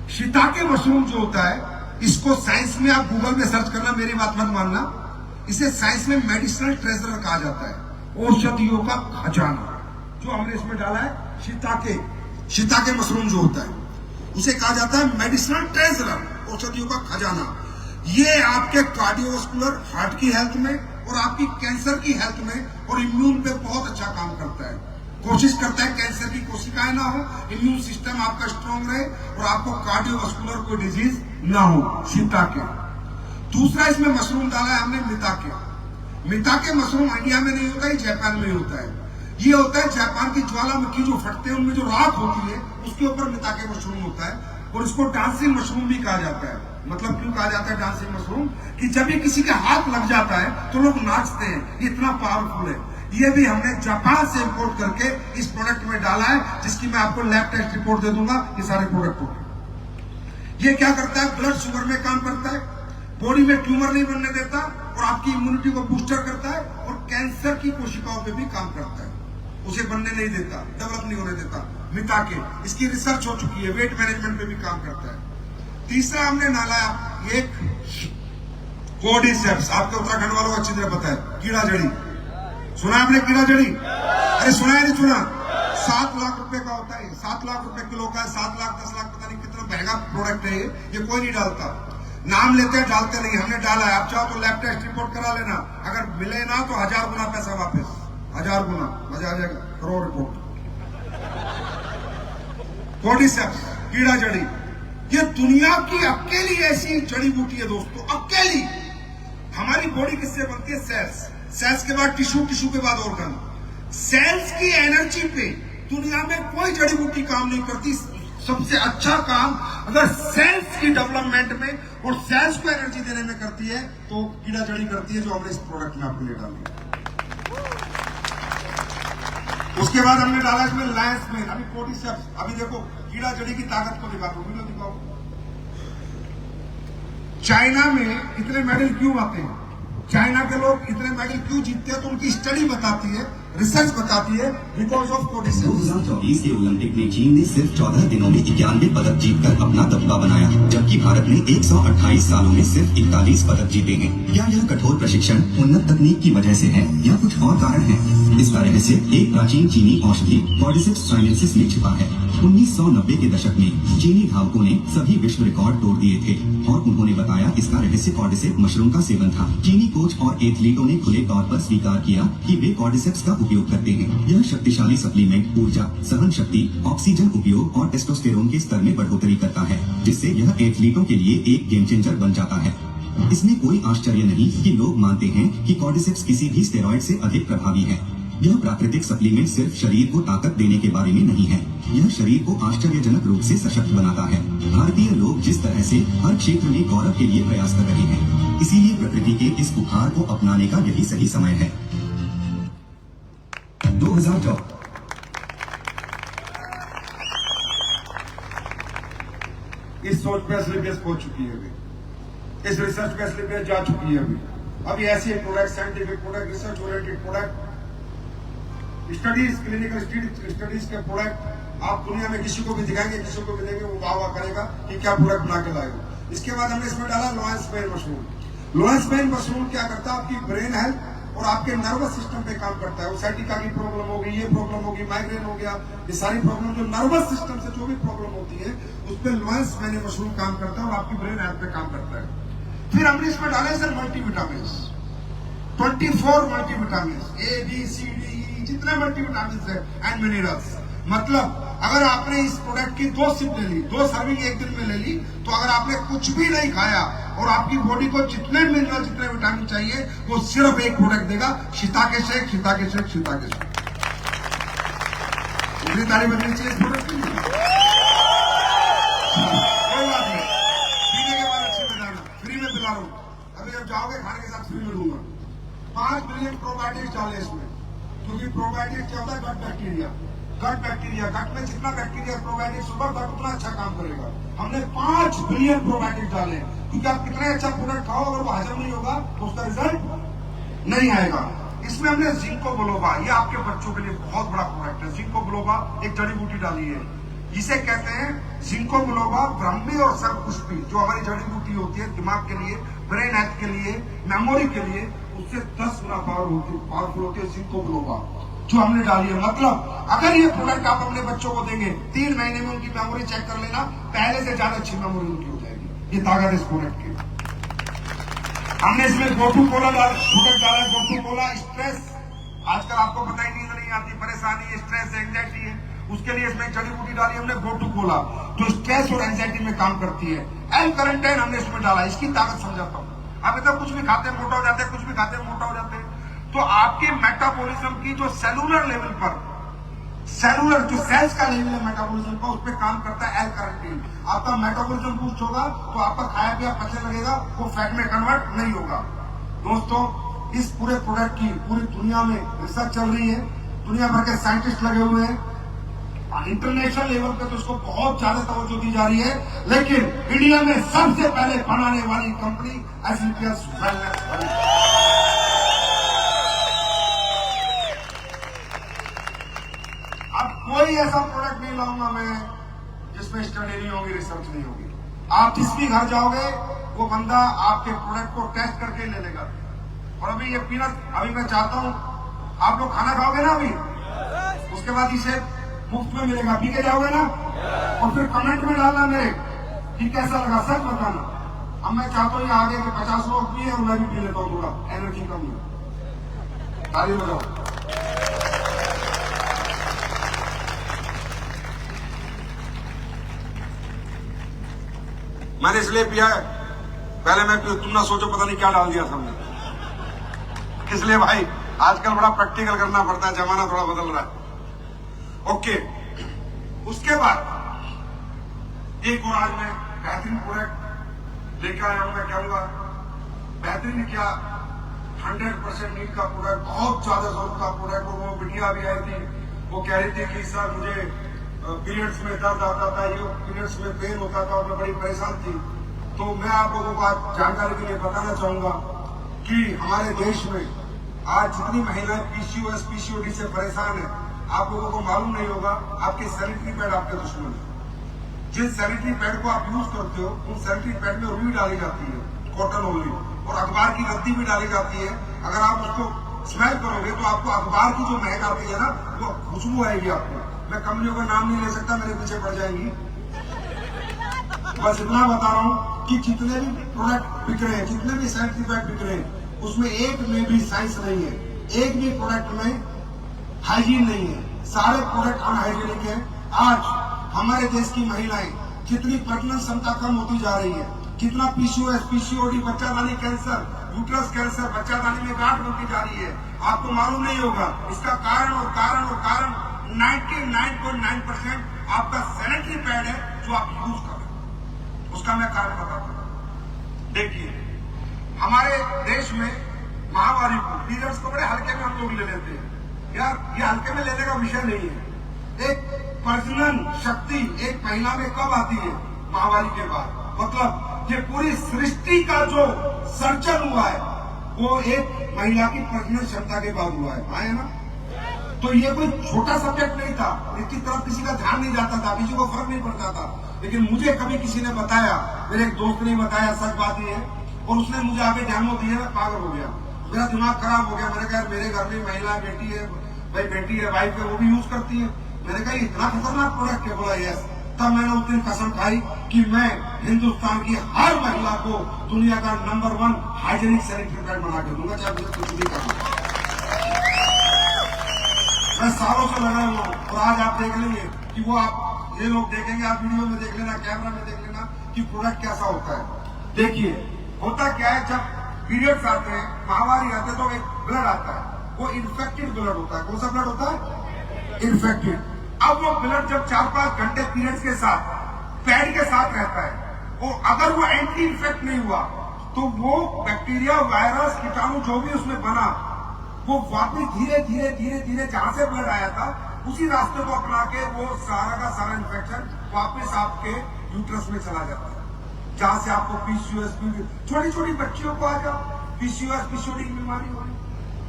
Speaker 1: शिताके मशरूम जो होता है, इसको साइंस में आप गूगल में सर्च करना, मेरी बात मत मानना, इसे साइंस में मेडिसिनल ट्रेजर कहा जाता है, औषधियों का खजाना। जो हमने इसमें डाला है शिताके मशरूम जो होता है उसे कहा जाता है मेडिसिनल ट्रेजर, औषधियों का खजाना। ये आपके कार्डियोवास्कुलर, हार्ट की हेल्थ में और आपकी कैंसर की हेल्थ में और इम्यून पे बहुत अच्छा काम करता है। कोशिश करता है कैंसर की कोशिकाएं ना हो, इम्यून सिस्टम आपका स्ट्रांग रहे और आपको कार्डियोवास्कुलर कोई डिजीज ना हो। शिताके। दूसरा इसमें मशरूम डाला है हमने मिताके मशरूम इंडिया में नहीं होता है, जापान में होता है। ये होता है जापान की ज्वालामुखी जो फटते हैं उनमें जो राख होती है उसके ऊपर मिताके मशरूम होता है, और इसको डांसिंग मशरूम भी कहा जाता है। मतलब क्यों कहा जाता है डांसिंग मशरूम? कि जब भी किसी के हाथ लग जाता है तो लोग नाचते हैं, इतना पावरफुल है। ये भी हमने जापान से इंपोर्ट करके इस प्रोडक्ट में डाला है, जिसकी मैं आपको लैब टेस्ट रिपोर्ट दे दूंगा। ये सारे प्रोडक्ट को ये क्या करता है? ब्लड शुगर में काम करता है, बॉडी में ट्यूमर नहीं बनने देता और आपकी इम्यूनिटी को बूस्टर करता है, और कैंसर की कोशिकाओं पे भी काम करता है, उसे बनने नहीं देता, डेवलप नहीं होने देता। मिताके, इसकी रिसर्च हो चुकी है, वेट मैनेजमेंट पे भी काम करता है। तीसरा हमने डाला एक कोर्डिसेप्स, आपके उत्तराखंड वालों को अच्छी तरह पता है, कीड़ा जड़ी। सुना आपने कीड़ा जड़ी? अरे सुना है नहीं सुना? 7 लाख रुपए का होता है, 7 लाख रुपए किलो का है, 7 लाख 10 लाख, पता नहीं कितना महंगा प्रोडक्ट है ये कोई नहीं डालता। नाम लेते हैं, डालते नहीं, हमने डाला है। आप चाहो तो लैब टेस्ट रिपोर्ट करा लेना, अगर मिले ना तो 1000 गुना पैसा वापस, 1000 गुना, मजा आ जाएगा। करो रिपोर्ट। कोर्डिसेप्स, कीड़ा जड़ी, ये दुनिया की अकेली ऐसी जड़ी बूटी है दोस्तों, अकेली। हमारी बॉडी किससे बनती है? सेल्स के बाद टिश्यू, टिश्यू के बाद ऑर्गन। सेल्स की एनर्जी पे दुनिया में कोई जड़ी बूटी काम नहीं करती। सबसे अच्छा काम अगर सेल्स की डेवलपमेंट में और सेल्स को एनर्जी देने में करती है तो कीड़ा जड़ी करती है, जो हमने इस प्रोडक्ट में आपके लिए डाली। उसके बाद हमने डाला इसमें लायंस में, अभी कोर्डिसेप्स। अभी देखो कीड़ा जड़ी की ताकत को दिखाओ, वीडियो दिखाओ। चाइना में इतने मेडल क्यों आते हैं? चाइना के लोग इतने मेडल क्यों जीतते हैं? तो उनकी स्टडी बताती है, रिसर्च बताती है, बिकॉज ऑफ कोर्डिसेप्स।
Speaker 8: 2024 के ओलंपिक में चीन ने सिर्फ 14 दिनों में 91 पदक जीतकर अपना दबदबा बनाया, जबकि भारत ने 128 सालों में सिर्फ 41 पदक जीते हैं। क्या यह कठोर प्रशिक्षण, उन्नत तकनीक की वजह से है या कुछ और कारण है? इसका रहस्य एक प्राचीन चीनी औषधि कॉर्डिसेप्स चाइनेंसिस में छिपा है। 1990 के दशक में चीनी धावकों ने सभी विश्व रिकॉर्ड तोड़ दिए थे और उन्होंने बताया इसका रहस्य कॉर्डिसेप्स मशरूम का सेवन था। चीनी कोच और एथलीटों ने खुले तौर पर स्वीकार किया कि वे कॉर्डिसेप्स का उपयोग करते हैं। यह शक्तिशाली सप्लीमेंट ऊर्जा, सहन शक्ति, ऑक्सीजन उपयोग और टेस्टोस्टेरोन के स्तर में बढ़ोतरी करता है, जिससे यह एथलीटों के लिए एक गेम चेंजर बन जाता है। इसमें कोई आश्चर्य नहीं कि लोग मानते हैं कि कॉर्डिसेप्स किसी भी स्टेरॉइड से अधिक प्रभावी है। यह प्राकृतिक सप्लीमेंट सिर्फ शरीर को ताकत देने के बारे में नहीं है, यह शरीर को आश्चर्यजनक रूप से सशक्त बनाता है। भारतीय लोग जिस तरह से हर क्षेत्र में गौरव के लिए प्रयास कर रहे हैं, इसीलिए प्रकृति के इस बुखार को अपनाने का यही सही समय है। 2014
Speaker 1: इस सोच पे एसलीपीएस पहुंच चुकी है, अभी इस रिसर्च पे एसलीपीएस जा चुकी है। अभी ऐसी product, scientific product, research oriented product, studies, clinical studies के प्रोडक्ट आप दुनिया में किसी को भी दिखाएंगे, किसी को भी देंगे, वो वाह करेगा कि क्या प्रोडक्ट बना के लाए हो। इसके बाद हमने इसमें डाला lion's mane mushroom. Lion's mane mushroom क्या करता है? आपकी ब्रेन हेल्थ और आपके नर्वस सिस्टम पे काम करता है। वो साइटिका की प्रॉब्लम होगी, ये प्रॉब्लम होगी, माइग्रेन हो गया, ये सारी प्रॉब्लम जो नर्वस सिस्टम से जो भी प्रॉब्लम होती है उस पर लॉयंस पेन मशरूम काम करता है और आपकी ब्रेन हेल्थ पे काम करता है। फिर हमने इसमें डाले sir multivitamin, 24 multivitamin, A B C D E, जितने मल्टीविटामिन है एंड मिनरल्स। मतलब अगर आपने इस प्रोडक्ट की 2 सिप ले ली, 2 सर्विंग एक दिन में ले ली, तो अगर आपने कुछ भी नहीं खाया और आपकी बॉडी को जितने मिनरल, जितने विटामिन चाहिए वो सिर्फ एक प्रोडक्ट देगा, shiitake shake, shiitake shake, shiitake shake. पूरी तारीफ बननी चाहिए इस प्रोडक्ट की। कोई बात नहीं, पीने के बाद अच्छे में जाना, फ्री में पिला रहा हूं। अभी जब जाओगे खाने के साथ फ्री में दूंगा। 5 मिलियन प्रोबायोटिक्स डाले इसमें, क्योंकि प्रोबायोटिक्स क्या होता है? Gut bacteria. गट बैक्टीरिया, गट में जितना बैक्टीरिया प्रोबायोटिक्स होगा गट उतना अच्छा काम करेगा। हमने 5 बिलियन प्रोबायोटिक्स डाले, क्योंकि आप कितने अच्छा प्रोडक्ट खाओ, अगर वो हजम नहीं होगा तो उसका रिजल्ट नहीं आएगा। इसमें हमने जिंको बिलोबा, ये आपके बच्चों के लिए बहुत बड़ा प्रोडक्ट है। जिंको बिलोबा एक जड़ी बूटी डाली है, इसे कहते हैं जिंको बिलोबा ब्राह्मी और सर्वपुष्पी, जो हमारी जड़ी बूटी होती है दिमाग के लिए, ब्रेन हेल्थ के लिए, मेमोरी के लिए, उससे 10 गुना पावरफुल होती है जिंको बिलोबा, जो हमने डाली है। मतलब अगर ये प्रोडक्ट आप अपने बच्चों को देंगे, 3 महीने में उनकी मेमोरी चेक कर लेना, पहले से ज्यादा अच्छी मेमोरी उनकी हो जाएगी। ये ताकत है इस प्रोडक्ट की। हमने इसमें गोटू कोला प्रोडक्ट डाला है। गोटू कोला स्ट्रेस, आजकल आपको पता ही नींद नहीं आती, परेशानी है, स्ट्रेस है, एंजाइटी है, उसके लिए इसमें जड़ी बूटी डाली हमने गोटू कोला, जो स्ट्रेस और एंजाइटी में काम करती है। L-carnitine हमने इसमें डाला, इसकी ताकत समझाता हूँ। आप इतना कुछ भी खाते हैं मोटा हो जाते हैं, कुछ भी खाते हैं मोटा हो जाते हैं, तो आपके मेटाबॉलिज्म की जो सेलुलर लेवल पर, सेलुलर जो सेल्स का लेवल है मेटाबॉलिज्म का, उस पर काम करता है L-carnitine। आपका मेटाबॉलिज्म बूस्ट होगा तो आपका खाया पिया पचने लगेगा, वो फैट में कन्वर्ट नहीं होगा। दोस्तों, इस पूरे प्रोडक्ट की पूरी दुनिया में रिसर्च चल रही है, दुनिया भर के साइंटिस्ट लगे हुए हैं, इंटरनेशनल लेवल पे तो इसको बहुत ज्यादा तवज्जो दी जा रही है, लेकिन इंडिया में सबसे पहले बनाने वाली कंपनी एसएनपीएस वेलनेस। अब कोई ऐसा प्रोडक्ट नहीं लाऊंगा मैं जिसमें स्टडी नहीं होगी, रिसर्च नहीं होगी। आप जिस भी घर जाओगे, वो बंदा आपके प्रोडक्ट को टेस्ट करके ले लेगा। और अभी ये पीनट, अभी मैं चाहता हूं आप लोग खाना खाओगे ना अभी, उसके बाद इसे मुफ्त में मिलेगा, पी के जाओगे ना, और फिर कमेंट में डालना मेरे कि कैसा लगा, सच बताना। अब मैं चाहता हूँ आगे के 50 लोग पिए और मैं भी पी लेता हूँ, थोड़ा एनर्जी कम है। ताली बजाओ। मैंने इसलिए पिया है, पहले मैं तुम ना सोचो पता नहीं क्या डाल दिया हमने, इसलिए भाई आजकल बड़ा प्रैक्टिकल करना पड़ता है, जमाना थोड़ा बदल रहा है। ओके, उसके बाद एक और आज मैं बेहतरीन प्रोडक्ट लेकर आया हूं। मैं कहूंगा बेहतरीन क्या, 100% नीट का प्रोडक्ट, बहुत ज्यादा जरूरत का प्रोडक्ट। और वो बिटिया भी आई थी, वो कह रही थी कि सर मुझे पीरियड्स में दर्द आता था, ये पीरियड्स में पेन होता था और मैं बड़ी परेशान थी। तो मैं आप लोगों को आज जानकारी के लिए बताना चाहूंगा कि हमारे देश में आज जितनी महिलाएं पीसीओएस पीसीओडी से परेशान है, आप लोगों को मालूम नहीं होगा, आपके सैनिटरी पैड आपके दुश्मन है। जिन सैनिटरी पैड को आप यूज करते हो, उन सैनिटरी पैड में रुई डाली जाती है, कॉटन ओनली, और अखबार की गद्दी भी डाली जाती है। अगर आप उसको स्मेल करोगे तो आपको अखबार की जो महक आती है ना, वो खुशबू आएगी आपको। मैं कंपनियों का नाम नहीं ले सकता, मेरे पीछे पड़ जाएंगी। बस इतना बता रहा हूँ कि जितने भी प्रोडक्ट बिक रहे हैं, जितने भी सैनिटरी पैड बिक रहे हैं, उसमें एक में भी साइंस नहीं है, एक भी प्रोडक्ट में हाइजीन नहीं है, सारे प्रोडक्ट अनहाइजीनिक है। आज हमारे देश की महिलाएं जितनी प्रजनन क्षमता कम होती जा रही है, कितना पीसीओएस पीसीओडी, बच्चादानी कैंसर, यूट्रस कैंसर, बच्चादानी में गांठ बनती जा रही है, आपको मालूम नहीं होगा। इसका कारण 99.9% आपका सैनिटरी पैड है जो आप यूज कर रहे हैं। उसका मैं कारण बताता हूं। देखिए, हमारे देश में महामारी को, पीरियड्स को बड़े हल्के में हम लोग ले लेते हैं। यार, ये हल्के में लेने का विषय नहीं है। एक प्रजनन शक्ति एक महिला में कब आती है? महामारी के बाद। मतलब ये पूरी सृष्टि का जो सर्जन हुआ है, वो एक महिला की प्रजनन क्षमता के बाद हुआ है ना। तो ये कोई छोटा सब्जेक्ट नहीं था, इसकी तरफ किसी का ध्यान नहीं जाता था, किसी को फर्क नहीं पड़ता था। लेकिन मुझे कभी किसी ने बताया, मेरे एक दोस्त ने बताया, सच बात ये है, और उसने मुझे आगे डेमो दिए, मैं पागल हो गया, मेरा दिमाग खराब हो गया। मैंने कहा मेरे घर में महिला बेटी है, भाई बेटी है, वाइफ है, वो भी यूज करती है। मैंने कहा इतना खतरनाक प्रोडक्ट है? बोला यस। तब मैंने उस दिन कसम खाई कि मैं हिंदुस्तान की हर महिला को दुनिया का नंबर 1 हाइजीनिक सैनिटरी पैड बना के दूंगा, चाहे मुझे कुछ भी करना। मैं सालों से लगा हुआ हूं, और आज आप देख लेंगे कि वो आप ये लोग देखेंगे, आप वीडियो में देख लेना, कैमरा में देख लेना कि प्रोडक्ट कैसा होता है। देखिए, होता क्या है, जब पीरियड्स आते हैं, महामारी आते हैं, तो एक ब्लड आता है, वो इन्फेक्टेड ब्लड होता है। कौन सा ब्लड होता है? इन्फेक्टेड। अब वो ब्लड जब 4-5 घंटे पीरियड्स के साथ, पैड के साथ रहता है, और अगर वो एंटी इन्फेक्ट नहीं हुआ, तो वो बैक्टीरिया, वायरस, कीटाणु जो भी उसमें बना, वो वापस धीरे धीरे धीरे धीरे जहां से ब्लड आया था, उसी रास्ते को अपना के वो सारा का सारा इन्फेक्शन वापस आपके यूट्रस में चला जाता है, जहां से आपको पीसीओएस, छोटी छोटी बच्चियों को आ जाओ पीसीओएस पीसीओडी की बीमारी हो रही।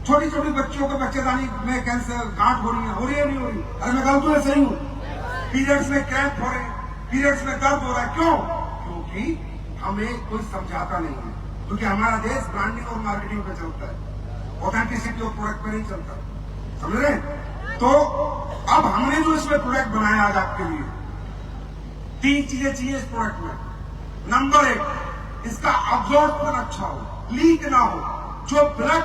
Speaker 1: छोटी छोटी बच्चियों को बच्चेदानी में कैंसर, गांठ हो रही है नहीं हो रही? अरे मैं गलत हूं या सही हूं? पीरियड्स में क्रैम्प हो रहे हैं, पीरियड्स में दर्द हो रहा है, क्यों? क्योंकि हमें कोई समझाता नहीं है, क्योंकि हमारा देश ब्रांडिंग और मार्केटिंग पे चलता है, ऑथेंटिसिटी ऑफ प्रोडक्ट पे नहीं चलता, समझ रहे? तो अब हमने जो इसमें प्रोडक्ट बनाया आज आपके लिए, 3 चीजें चाहिए इस प्रोडक्ट में। नंबर 1, इसका अब्जॉर्प्शन अच्छा हो, लीक ना हो, जो ब्लड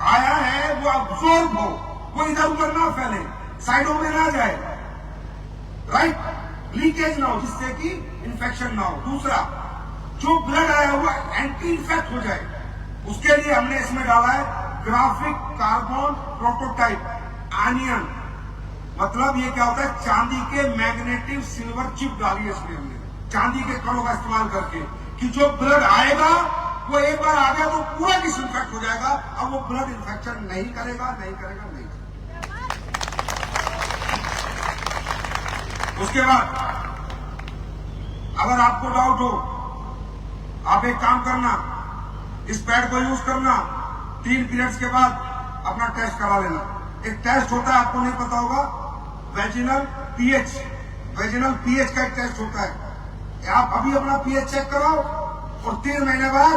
Speaker 1: आया है वो अब्जॉर्ब हो, वो इधर उधर ना फैले, साइडों में ना जाए, राइट? लीकेज ना हो, जिससे कि इन्फेक्शन ना हो। दूसरा, जो ब्लड आया हुआ एंटी इन्फेक्ट हो जाए, उसके लिए हमने इसमें डाला है ग्राफिक कार्बन प्रोटोटाइप आनियन। मतलब ये क्या होता है, चांदी के मैग्नेटिक सिल्वर चिप डाली है इसमें हमने, चांदी के कणों का इस्तेमाल करके, कि जो ब्लड आएगा वो एक बार आ गया तो पूरा डिसइंफेक्ट हो जाएगा, अब वो ब्लड इन्फेक्शन नहीं करेगा। उसके बाद अगर आपको डाउट हो, आप एक काम करना, इस पैड को यूज करना, 3 पीरियड्स के बाद अपना टेस्ट करा लेना। एक टेस्ट होता है, आपको नहीं पता होगा, वेजिनल पीएच का एक टेस्ट होता है। आप अभी अपना पीएच चेक कराओ और 3 महीने बाद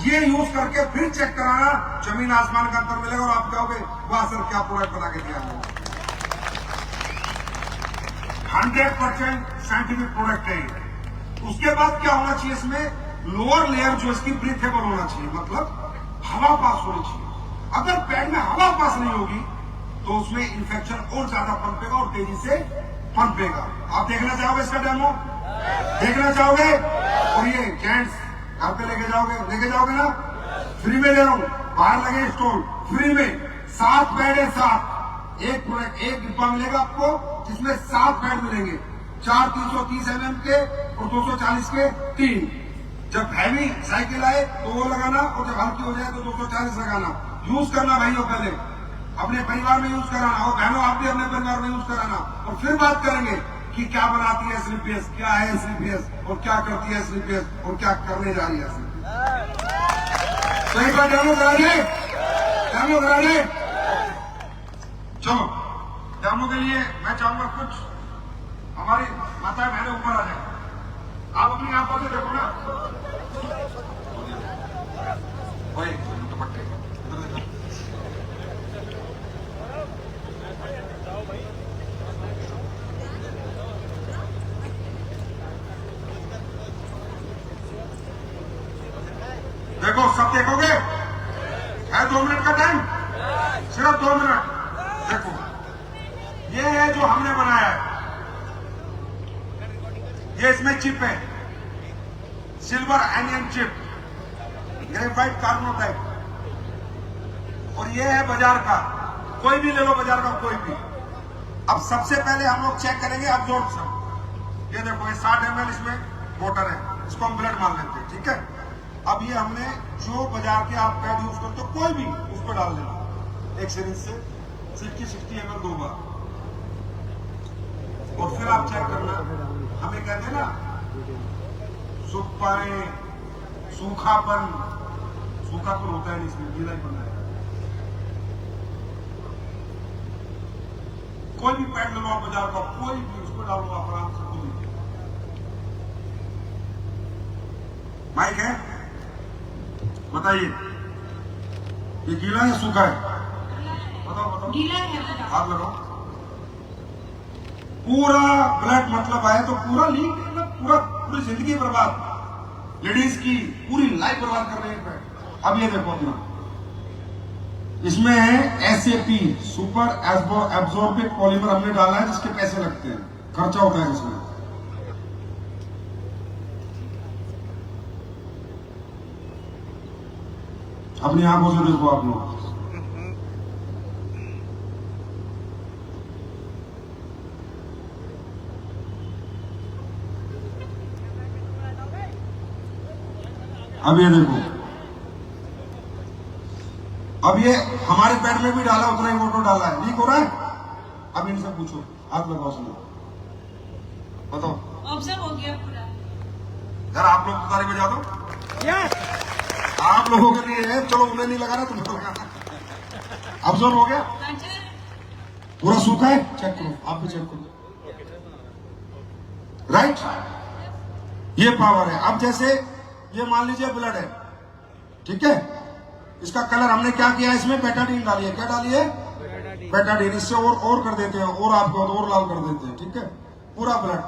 Speaker 1: ये यूज करके फिर चेक कराना, जमीन आसमान का अंतर मिलेगा और आप कहोगे वाह सर क्या प्रोडक्ट बना के दिया है। 100% साइंटिफिक प्रोडक्ट है। उसके बाद क्या होना चाहिए, इसमें लोअर लेयर जो इसकी ब्रीथेबल होना चाहिए, मतलब हवा पास होनी चाहिए। अगर पैड में हवा पास नहीं होगी तो उसमें इंफेक्शन और ज्यादा पनपेगा और तेजी से पनपेगा। आप देखना चाहोगे इसका डेमो? देखना चाहोगे? और ये जेंट्स घर पे लेके जाओगे ना? फ्री में ले रहा हूं, बाहर लगे स्टॉल, फ्री में 7 पैड है, 7। एक डिब्बा मिलेगा आपको जिसमें 7 पैड मिलेंगे, 4 330 mm के और 240 के 3। जब हैवी साइकिल आए तो वो लगाना, और जब हल्की हो जाए तो 240 लगाना। यूज करना भाइयों, पहले अपने परिवार में यूज कराना, और बहनों आप भी अपने परिवार में यूज कराना, और फिर बात करेंगे कि क्या बनाती है स्लीपियस, क्या है स्लीपियस, और क्या करती है स्लीपियस, और क्या करने जा रही है स्लीपियस। तो एक बार डेमो करा दे। चलो डेमो के लिए मैं चाहूंगा कुछ हमारी माताएं बहनें ऊपर आ जाए। आप अपनी आंखों से देखो ना, वही दुपट्टे देखो, सब देखोगे? है 2 मिनट का टाइम, सिर्फ 2 मिनट। देखो, ये है जो हमने बनाया है, ये इसमें चिप है, सिल्वर एनियन चिप, ग्रेफाइट कार्बोटाइप, और ये है बाजार का, कोई भी ले लो बाजार का, कोई भी। अब सबसे पहले हम लोग चेक करेंगे अब्जॉर्प्शन। ये देखो, ये 60 ml इसमें मोटर है, इसको हम ब्लड मान लेते हैं, ठीक है? अब ये हमने जो बाजार के आप पैड यूज करते हो कोई भी, उसको डाल देना एक सिरिंज से 60 ml 2 बार, और फिर आप चेक करना। हमें कहते हैं ना, सुखपाए, सूखापन होता है नहीं, इसमें गीला ही बना है। कोई भी पैड ले लो आप बाजार का, कोई भी, उसको डालो आप आराम से खुद ही। माइक है, बताइए ये गीला है सूखा है? बताओ।
Speaker 3: गीला है।
Speaker 1: हाथ लगाओ। पूरा ब्लड मतलब आए तो पूरा लीक, पूरी जिंदगी बर्बाद, लेडीज की पूरी लाइफ बर्बाद कर रहे हैं। अब ये देखो अपना, इसमें है SAP, सुपर एब्जॉर्बिक पॉलीमर हमने डाला है, जिसके पैसे लगते हैं, खर्चा होता है इसमें। अपनी आंखों से देखो आप लोग। अब ये देखो, अब ये हमारे पैड में भी डाला, उतना ही फोटो डाला है, लीक हो रहा है? अब इनसे पूछो, हाथ लगाओ, सुनो, बताओ।
Speaker 3: ऑब्जर्व हो गया पूरा।
Speaker 1: यार आप लोग ताली बजा दो। आप लोगों के लिए है, चलो उन्हें नहीं लगाना, तुम्हें लगाना। ऑब्जर्व हो गया?
Speaker 2: हाँ जी।
Speaker 1: पूरा सूखा है? चेक करो, आप भी चेक करो। राइट, ये पावर है। अब जैसे ये मान लीजिए ब्लड है, ठीक है, इसका कलर हमने क्या किया, इसमें बेटाडीन डाली है। क्या डाली है? बेटाडीन। इससे और कर देते हैं, और आपको और लाल कर देते हैं, ठीक है, पूरा ब्लड।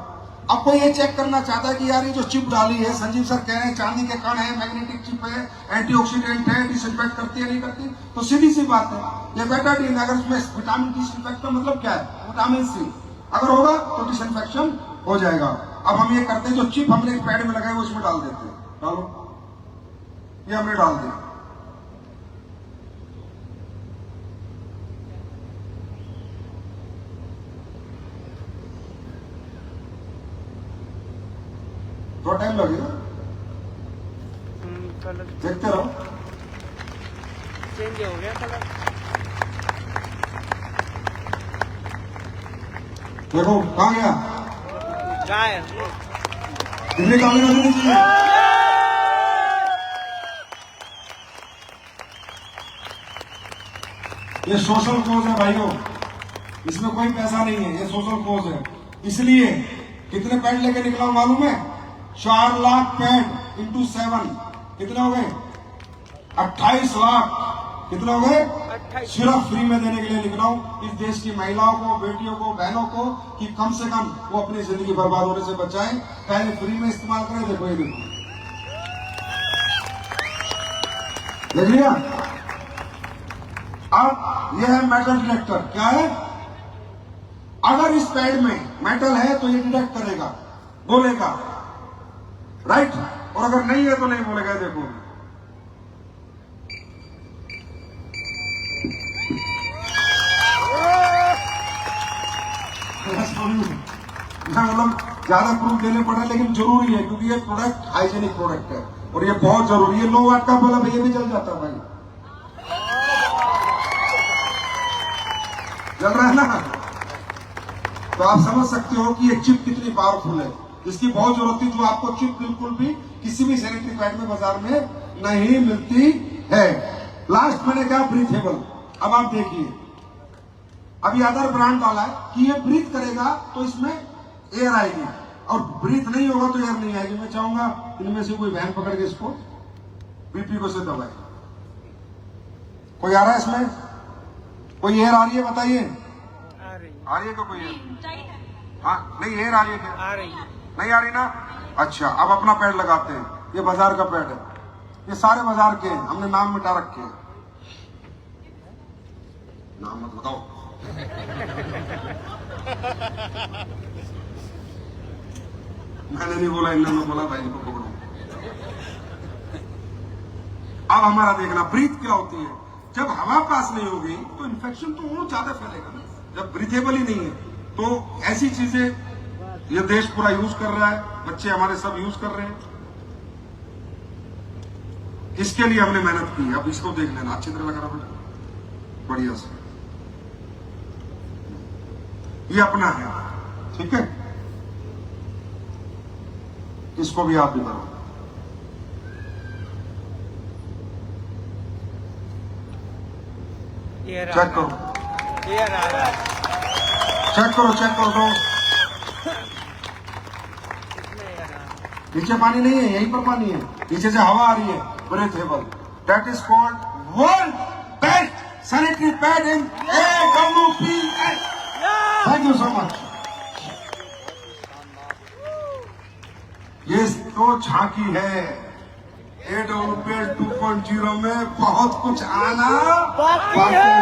Speaker 1: अब कोई ये चेक करना चाहता है कि यार ये जो चिप डाली है, संजीव सर कह रहे हैं चांदी के कण है, मैग्नेटिक चिप है, एंटीऑक्सीडेंट है, डिसइंफेक्ट करती है नहीं करती, तो सीधी सी बात है ये बेटाडीन, अगर उसमें विटामिन डिसइंफेक्ट का मतलब क्या है, विटामिन सी अगर होगा तो डिसइंफेक्शन हो जाएगा। अब हम ये करते हैं, जो चिप हमने पैड में लगाए वो इसमें डाल देते हैं। डालो, ये हमने डाल दिया। थोड़ा टाइम लगेगा, देखते रहो।
Speaker 9: चेंज हो गया कलर।
Speaker 1: देखो कहाँ गया,
Speaker 9: गायब।
Speaker 1: दिल्ली कागज नहीं चाहिए। ये सोशल कोज है भाइयों, इसमें कोई पैसा नहीं है, ये सोशल कोज है। इसलिए कितने पैड लेके निकला हूं मालूम है? 4 लाख पैड इंटू 7 कितने हो गए? 28 लाख। कितने हो गए? सिर्फ फ्री में देने के लिए निकला हूं इस देश की महिलाओं को, बेटियों को, बहनों को, कि कम से कम वो अपनी जिंदगी बर्बाद होने से बचाएं। पहले फ्री में इस्तेमाल करें। देखो ये देखो, देख लिया? अब यह है मेटल डिटेक्टर। क्या है? अगर इस पैड में मेटल है तो ये डिटेक्ट करेगा, बोलेगा, राइट, और अगर नहीं है तो नहीं बोलेगा। देखो मतलब ज्यादा प्रूफ देने पड़े, लेकिन जरूरी है क्योंकि ये प्रोडक्ट हाइजेनिक प्रोडक्ट है और ये बहुत जरूरी है। 9 वाट का बल्ब ये भी जल जाता है भाई, जल रहा है ना? तो आप समझ सकते हो कि ये चिप कितनी पावरफुल है। इसकी बहुत जरूरत थी, जो आपको चिप बिल्कुल भी किसी भी सैनिटरी पैड में बाजार में नहीं मिलती है। लास्ट मैंने कहा ब्रीथेबल। अब आप देखिए, अभी अदर ब्रांड डाला है कि ये ब्रीथ करेगा तो इसमें एयर आएगी, और ब्रीथ नहीं होगा तो एयर नहीं आएगी। मैं चाहूंगा इनमें से कोई वैन पकड़ के इसको बीपी को से दबाए। कोई आ रहा है इसमें? कोई एयर आ रही है? बताइए, आ रही है क्या कोई एयर? हाँ, नहीं एयर आ रही है क्या?
Speaker 9: आ रही है।
Speaker 1: नहीं आ रही ना? अच्छा, अब अपना पैड लगाते हैं। ये बाजार का पैड है, ये सारे बाजार के हैं, हमने नाम मिटा रखे हैं। नाम मत बताओ। मैंने नहीं बोला, इन्होंने बोला भाई को पकड़ो। अब हमारा देखना, ब्रीथ क्या होती है? जब हवा पास नहीं होगी तो इन्फेक्शन तो और ज्यादा फैलेगा ना। जब ब्रीथेबल ही नहीं है तो ऐसी चीजें ये देश पूरा यूज कर रहा है, बच्चे हमारे सब यूज कर रहे हैं। इसके लिए हमने मेहनत की। अब इसको देख लेना, अच्छी तरह लगा रहा बेटा, बढ़िया से। ये अपना है, ठीक है? इसको भी आप भी करो। चेक करो,
Speaker 9: एयर आ रहा है।
Speaker 1: चेक करो, चेक करो। तो नीचे पानी नहीं है, यहीं पर पानी है, नीचे से हवा आ रही है। Breathable, that is called world best sanitary pad in AWPL। Thank you so much. ये तो झांकी है, AWPL 2.0 में बहुत कुछ आना बाकी है।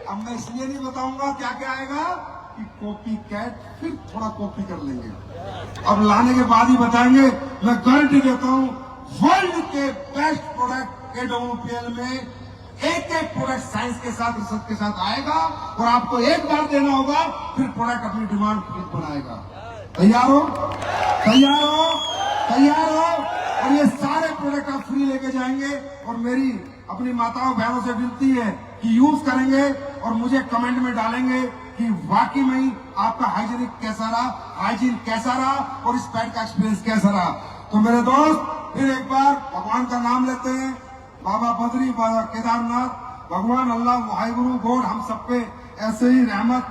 Speaker 1: अब मैं इसलिए नहीं बताऊंगा क्या क्या आएगा कि कॉपी कैट फिर थोड़ा कॉपी कर लेंगे। अब लाने के बाद ही बताएंगे। मैं गारंटी देता हूं वर्ल्ड के बेस्ट प्रोडक्ट AWPL में एक प्रोडक्ट साइंस के साथ, रिसर्च के साथ आएगा, और आपको एक बार देना होगा, फिर प्रोडक्ट अपनी डिमांड खुद बनाएगा। तैयार हो? तैयार हो? तैयार हो? और ये सारे प्रोडक्ट आप फ्री लेके जाएंगे। और मेरी अपनी माताओं बहनों से विनती है कि यूज करेंगे और मुझे कमेंट में डालेंगे कि वाकई में ही आपका हाइजीनिक कैसा रहा, हाइजीन कैसा रहा, और इस पैड का एक्सपीरियंस कैसा रहा। तो मेरे दोस्त, फिर एक बार भगवान का नाम लेते हैं। बाबा बद्री, बाबा केदारनाथ, भगवान अल्लाह वाहिगुरु गॉड हम सब पे ऐसे ही रहमत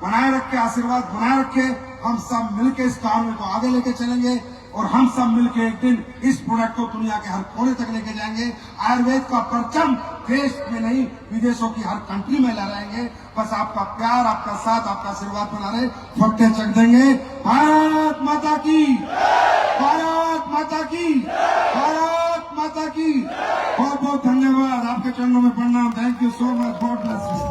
Speaker 1: बनाए रखे, आशीर्वाद बनाए रखे। हम सब मिलके इस काम को आगे लेके चलेंगे और हम सब मिलके एक दिन इस प्रोडक्ट को दुनिया के हर कोने तक लेके जाएंगे। आयुर्वेद का परचम देश में नहीं विदेशों की हर कंट्री में लहराएंगे। बस आपका प्यार, आपका साथ, आपका आशीर्वाद बना रहे, फट्टे चक देंगे। भारत माता की, भारत माता की, भारत माता की। बहुत बहुत धन्यवाद, आपके चरणों में प्रणाम। Thank you so much, God bless you.